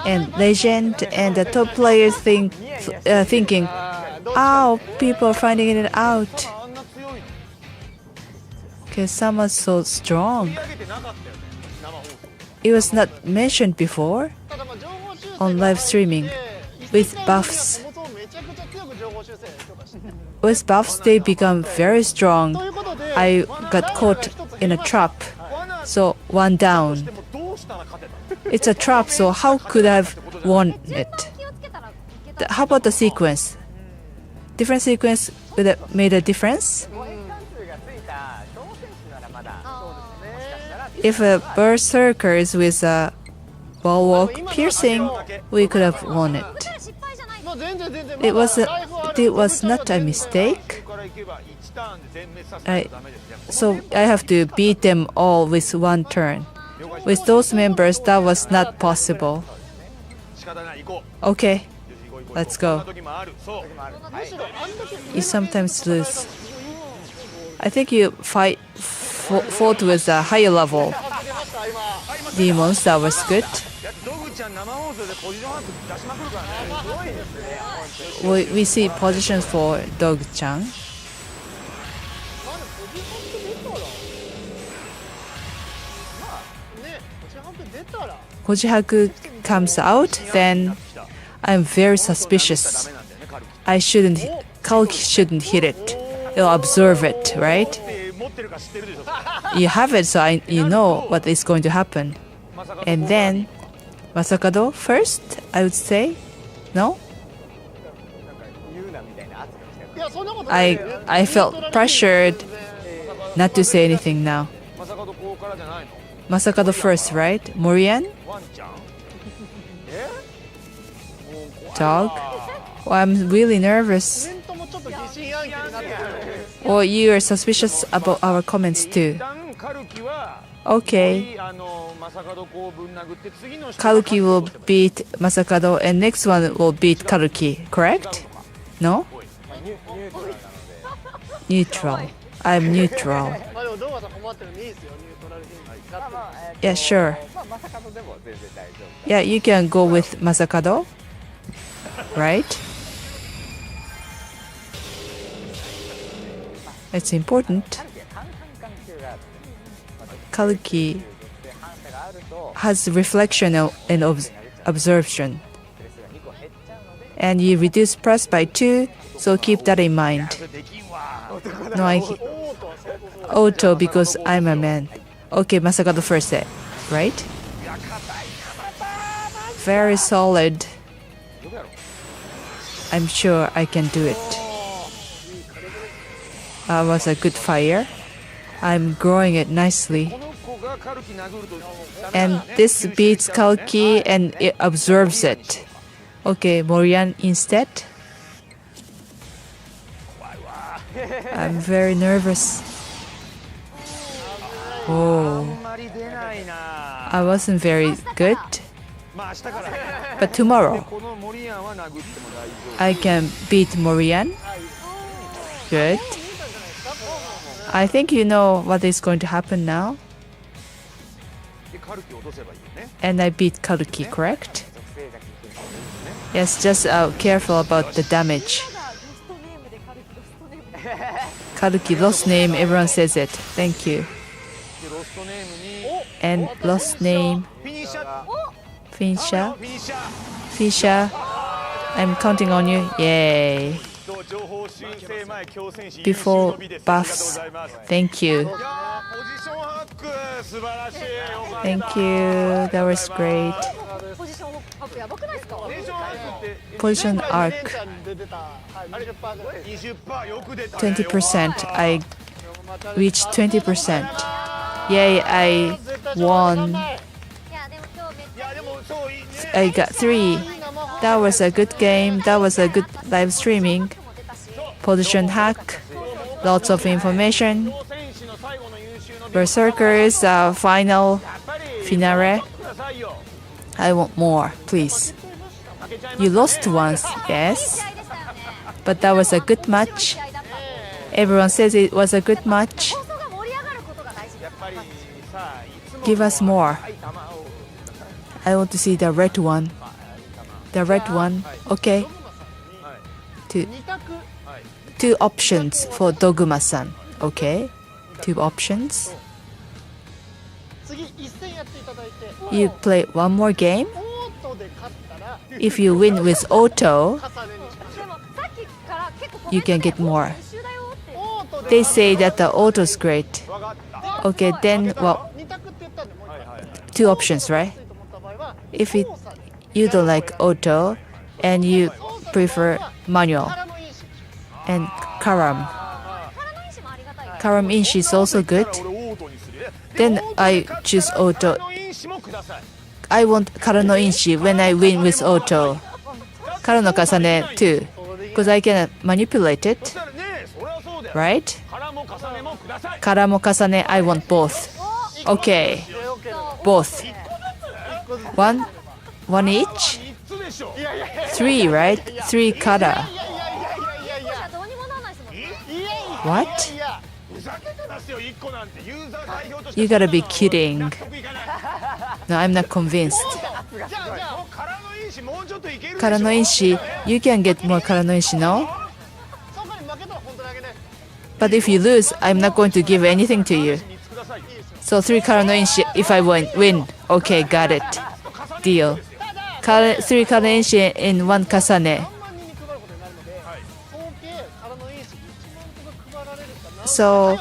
and legend and the top players thinking, "Oh, people are finding it out." Because someone's so strong. It was not mentioned before on live streaming with buffs. With buffs, they become very strong. I got caught in a trap, so one down. It's a trap, so how could I have won it? How about the sequence? Different sequence would have made a difference? If a berserker is with a wall walk piercing, we could have won it. It was not a mistake. So I have to beat them all with one turn. With those members, that was not possible. Okay, let's go. You sometimes lose. I think you fought with a higher level demons. That was good. We see positions for Dog-chan. Kojihaku comes out, then I'm very suspicious. Kalki shouldn't hit it. You'll observe it, right? You have it, so you know what is going to happen. And then, Masakado first, I would say. No? I felt pressured not to say anything now. Masakado first, right? Morian? Dog? Oh, I'm really nervous. Or you are suspicious about our comments too. Okay. Karuki will beat Masakado and next one will beat Karuki, correct? No? Neutral. I'm neutral. Yeah, sure. Yeah, you can go with Masakado. Right? It's important. Karuki has reflection and observation. And you reduce press by 2, so keep that in mind. No, auto because I'm a man. Okay, Masakado first set, right? Very solid. I'm sure I can do it. Was a good fire. I'm growing it nicely. And this beats Kalki and it observes it. Okay, Morian instead. I'm very nervous. Oh, I wasn't very good. But tomorrow, I can beat Morian. Good. I think you know what is going to happen now. And I beat Karuki, correct? Yes, just careful about the damage. Karuki, lost name, everyone says it. Thank you. And lost name. Finisher. Fisher. I'm counting on you. Yay. Before buffs. Thank you. Thank you. That was great. Position arc 20%. I reached 20%. Yay, I won. I got 3. That was a good game. That was a good live streaming. Position hack. Lots of information. Berserkers, final finale. I want more, please. You lost once, yes. But that was a good match. Everyone says it was a good match. Give us more. I want to see the red one. The red one. Okay. Two options for Dogma-san. Okay. 2 options. You play one more game. If you win with auto, you can get more. They say that the auto is great. Okay, then, well, 2 options, right? If you don't like auto and you prefer manual and Karam Inshi is also good, then I choose auto. I want Kara no Inshi when I win with auto. Kara no Kasane too, because I can manipulate it, right? Kara mo Kasane, I want both. Okay, both. One each? 3, right? 3 Kara. What? You gotta be kidding. No, I'm not convinced. Kara no Inshi, you can get more Kara no Inshi, no? But if you lose, I'm not going to give anything to you. So 3 Kara no Inshi if I win. Okay, got it. Deal. 3 Kara no Inshi in 1 Kasane. So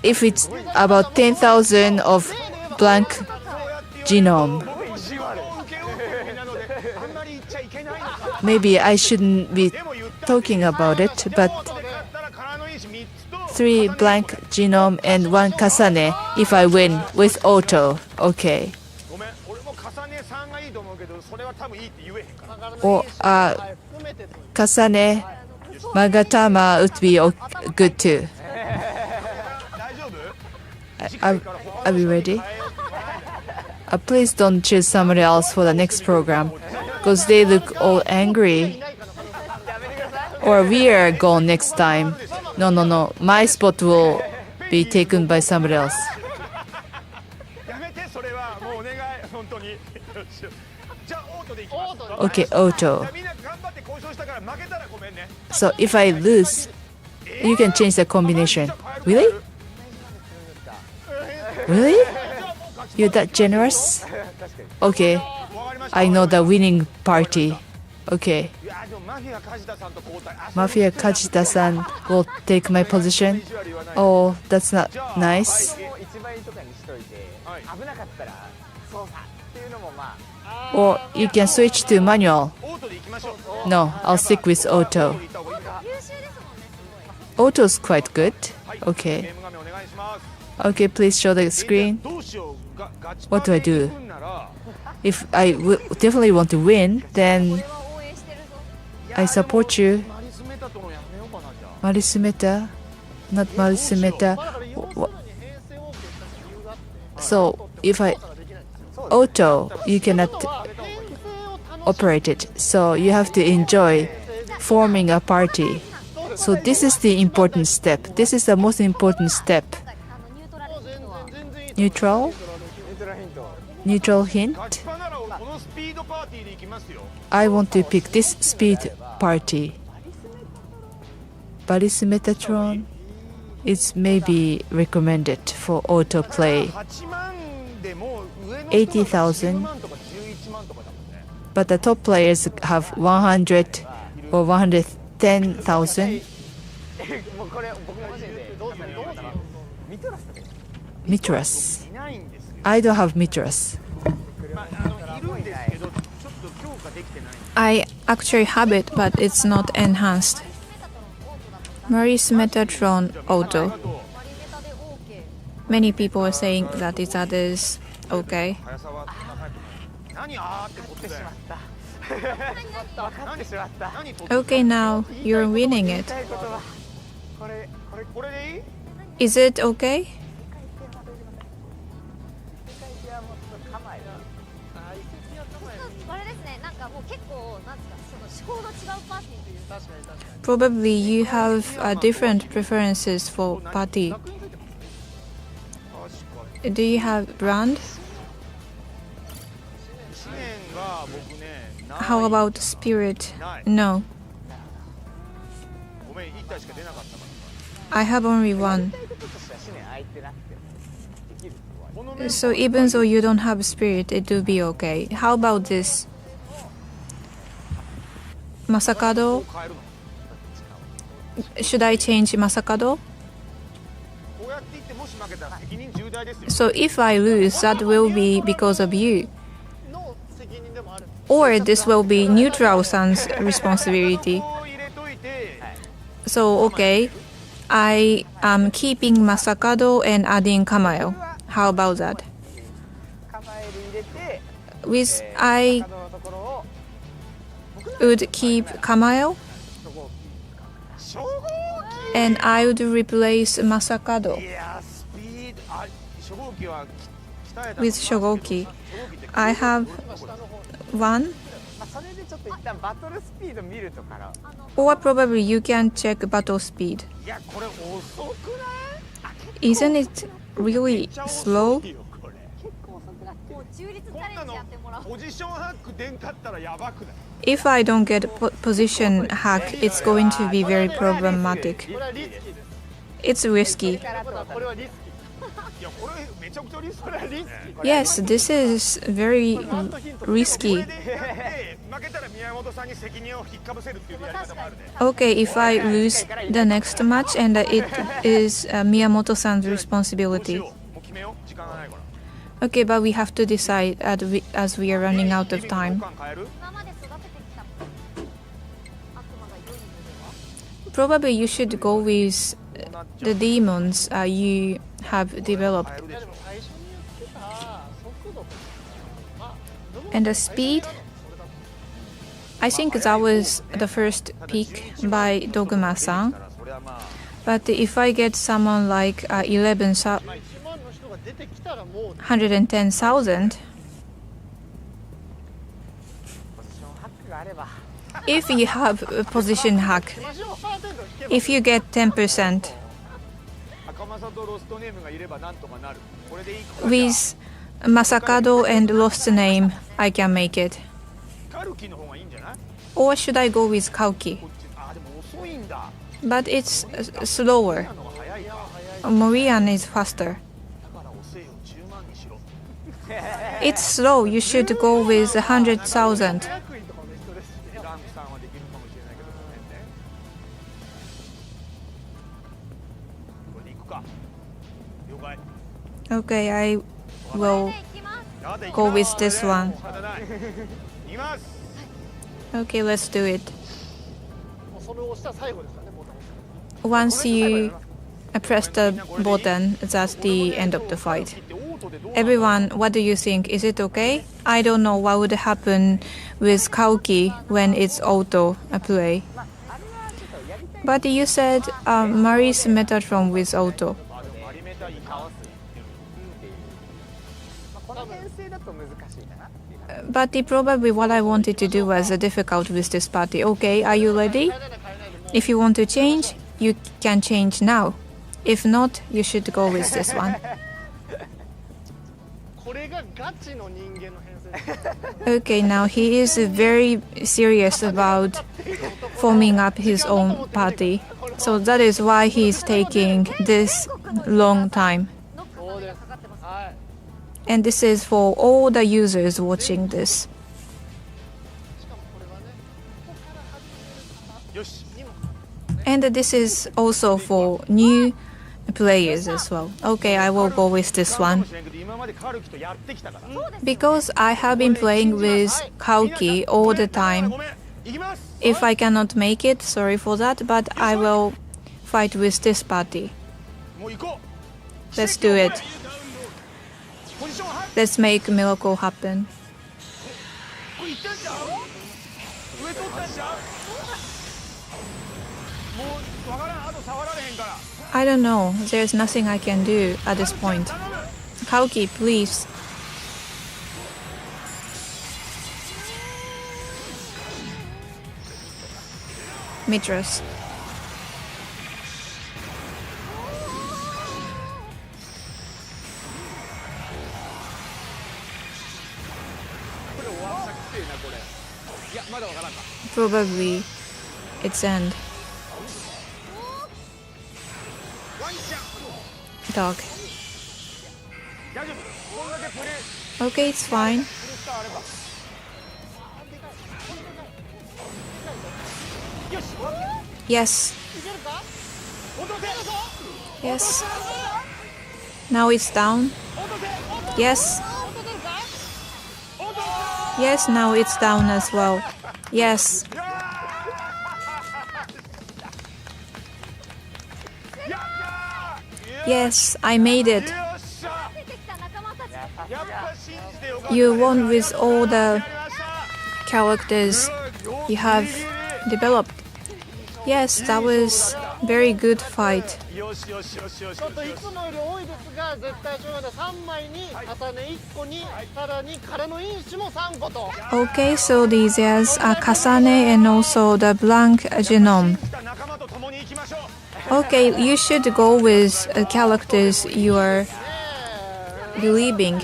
if it's about 10,000 of blank genome, maybe I shouldn't be talking about it, but 3 blank genome and 1 kasane if I win with auto. Okay. Or kasane magatama would be good too. Are we ready? Please don't choose somebody else for the next program, because they look all angry. Or we are gone next time. No. My spot will be taken by somebody else. Okay, auto. So if I lose, you can change the combination. Really? Really? You're that generous? Okay. I know the winning party. Okay. Mafia Kajita-san will take my position. Oh, that's not nice. Or you can switch to manual. No, I'll stick with auto. Auto's quite good. Okay. Okay, please show the screen. What do I do? If I definitely want to win, then I support you. Marisumeta, not Marisumeta. So if I auto, you cannot operate it. So you have to enjoy forming a party. So this is the important step. This is the most important step. Neutral hint. I want to pick this speed party. Baris Metatron is maybe recommended for autoplay. 80,000. But the top players have 100 or 110,000. Mitras. I don't have Mitras. I actually have it, but it's not enhanced. Maurice Metatron Auto. Many people are saying that that is okay. 何あーって取ってしまった分かってしまった Okay, now you're winning it. これでいい Is it okay? これですね、なんかもう結構なんですか、その思考の違うパーティーという。確かに確かに。 Probably you have different preferences for party. Do you have brand? How about spirit? No. ごめん1体しか出なかったか I have only one. So even though you don't have spirit, it will be okay. How about this? Masakado? ら変えるの Should I change Masakado? こうやって言ってもし負けたら責任重大ですよ So if I lose, that will be because of you. の責任でもある。 Or this will be neutral son's responsibility. こう入れといて So okay, I am keeping Masakado and adding Kamayo. How about that? 構える入れて With I 角のところを would keep Kamayo 初号 and I would replace Masakado 機いやスピードあ初号機は鍛えた with Shogoki. I have one, まあそれでちょっと一旦バトルスピード見るとから or probably you can check battle speed. いやこれ遅くない Isn't it really slow? これ結構遅くなってもう中立チこんなのャレンジやってもらおう。ポジションハック出んかったらやばくない If I don't get position hack, it's going to be very こ problematic. れはリスキーです。 It's risky. ということはこれはリスキいやこれめちゃくちゃリスクー。これはリスキー。 Yes, this is very ワンとヒント。こ risky. れでやって負けたら宮本さんに責任を引っかぶせるっていうやり方もあるね Okay, if I lose the next match and it is Miyamoto-san's どうし responsibility. ようもう決めよう時間がないから Okay, but we have to decide as we are running out of リビング time. 交換変える今まで育ててきた悪魔が良いのでは。 Probably you should go with こうなっちゃ the う demons you have developed. 変えるでしょでも最初に言ってた速度とか、まあどの And the speed? I think that was the first pick by Dogma-san. だからそれはまあ But if I get someone like 11,000, まあ1万の人が出てきたらもう 110,000, ポジションハックがあれば if you have a position hack, マジのパーセント引けば if you get 10%, 赤マサとロストネームがいればなんとかなるこれでいいか with Masakado and Lost Name, I can make it. カルキの方がいいんじゃない Or should I go with Kauki? こっちあでも遅いんだ But it's slower. 今のが早いか Morian is faster. だから遅いよ10万にしろ It's slow. You should go with 100,000. 役員とかの人ですしランクさんはできるかもしれないけどごめんねこれでいくか了解 Okay, I こ will れでいきます。やだ go with this one. 仕方ないいきます Okay, let's do it. もうそれを押したら最後ですからね、ボタンを押す。 Once you press the button, that's the end of the fight. Everyone, what do you think? Is it okay? I don't know what would happen with Kauki when it's auto play. But you said Maurice Metatron with auto. あでもマリメタいいかわすっていうまあこの編成だと難しいかなっていう But probably what I wanted to do was difficult with this party. Okay, are you ready? 変えないで変えないでもう If you want to change, you can change now. If not, you should go with this one. これがガチの人間の編成です。 Okay, now he is very serious about forming up his own party. So that is why he is taking this long time. ノックそうですがかかってます。はい。 And this is for all the users watching this. しかもこれはね、ここから始める方よしにも And this is also for new players as well. Okay, I will go with this one. Because I have been playing with Kauki all the time. If I cannot make it, sorry for that, but I will fight with this party. Let's do it. Let's make a miracle happen. I don't know. There's nothing I can do at this point. Kauki, please. Mitras. Probably its end. Dog. Okay, it's fine. Yes. Yes. Now it's down. Yes. Yes, now it's down as well. Yes. Yes, I made it. You won with all the characters you have developed. Yes, that was very good fight. Okay, so there's a Kasane and also the blank genome. Okay, you should go with characters you are believing.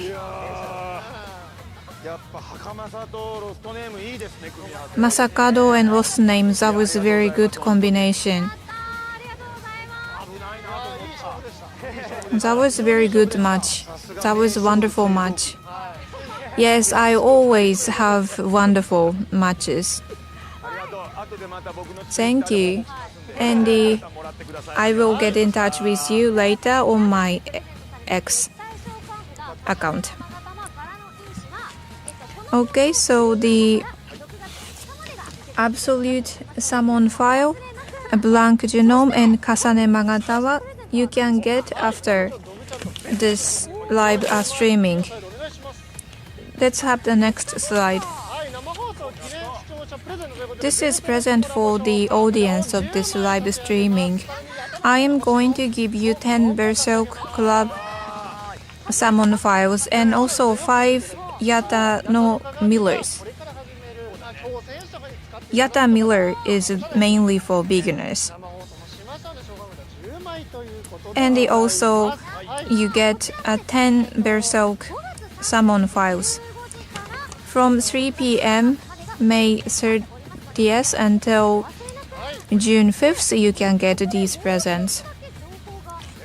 Masakado and lost names, that was a very good combination. That was a very good match. That was a wonderful match. Yes, I always have wonderful matches. Thank you. And I will get in touch with you later on my X account. Okay, so the absolute summon file, a blank genome, and Kasane Magatawa you can get after this live streaming. Let's have the next slide. This is present for the audience of this live streaming. I am going to give you 10 Berserk Club summon files and also 5 Yata no Millers. Yata Miller is mainly for beginners. And also you get 10 Berserk summon files. From 3 p.m. May 30th until June 5th, you can get these presents.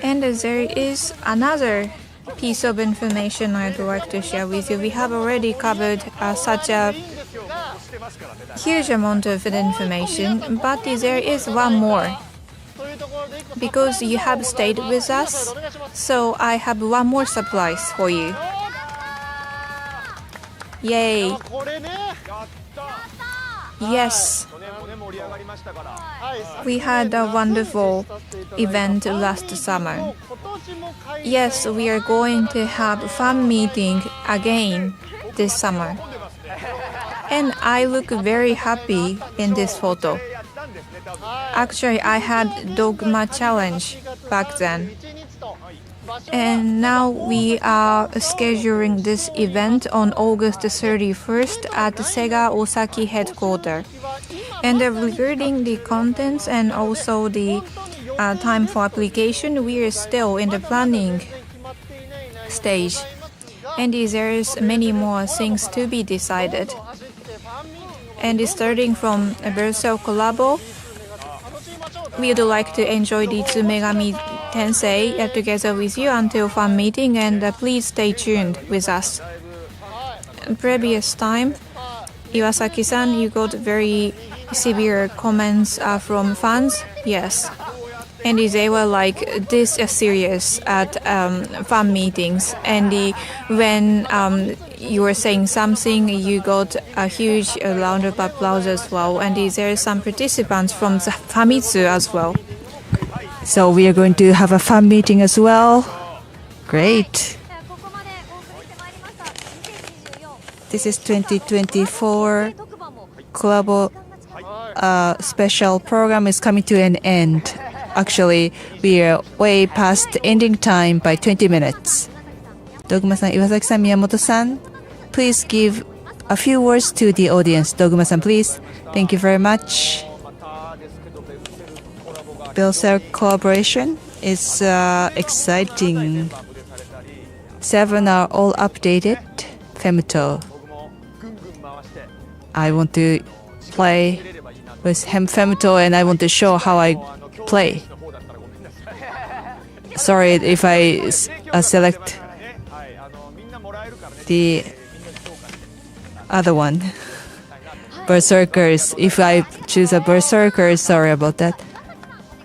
And there is another piece of information I'd like to share with you. We have already covered such a huge amount of information, but there is one more. Because you have stayed with us, so I have one more surprise for you. Yay! Yes, we had a wonderful event last summer. Yes, we are going to have a fan meeting again this summer. And I look very happy in this photo. Actually, I had Dogma Challenge back then. And now we are scheduling this event on August 31st at Sega Osaki headquarters. And regarding the contents and also the time for application, we are still in the planning stage. And there is many more things to be decided. And starting from a Berserk Collabo, we would like to enjoy the Tsumegami Tensei together with you until fan meeting, and please stay tuned with us. Previous time, Iwasaki-san, you got very severe comments from fans. Yes, And they were like this serious at fan meetings. And when you were saying something, you got a huge round of applause as well. And there are some participants from the Famitsu as well. So we are going to have a fan meeting as well. Great. ここまでお送りしてまいりました2024 This is 2024 特番も Collabo special program is coming to an end. Actually, we are way past the ending time by 20 minutes. Doguma-san, Iwasaki-san, Miyamoto-san, please give a few words to the audience. Doguma-san, please. Thank you very much. Berserk collaboration is exciting. 7 are all updated. Femto. I want to play with Femto and I want to show how I play. Sorry if I select the other one. Berserkers. If I choose a Berserker, sorry about that.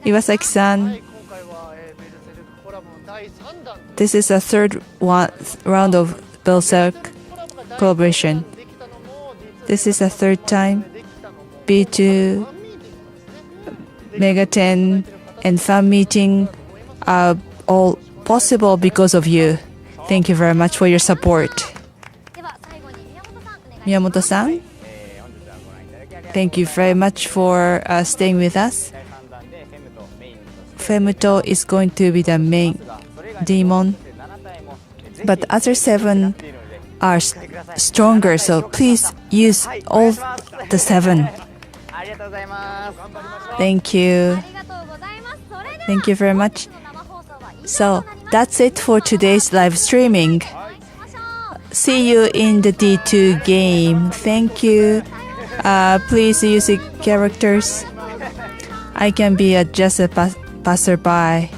Iwasaki-san, 今回はベルセルクコラボの第3弾 this is the third round of Berserk collaboration. できたのも実は This is the third time できたのも B2, ファンミーティングですね Mega 10, and fan meeting are all possible because of you. Thank you very much for your support. では最後に宮本さんお願いします Miyamoto-san, thank you very much for staying with us. Femto is going to be the main demon, but the other 7 are stronger, so please use all the 7. ありがとうございます Thank you. ありがとうございますそれでは Thank you very much. 生放送は以上となります So that's it for today's live streaming. お会いしましょう See you in the D2 game. Thank you. Please use the characters. I can be just a passerby.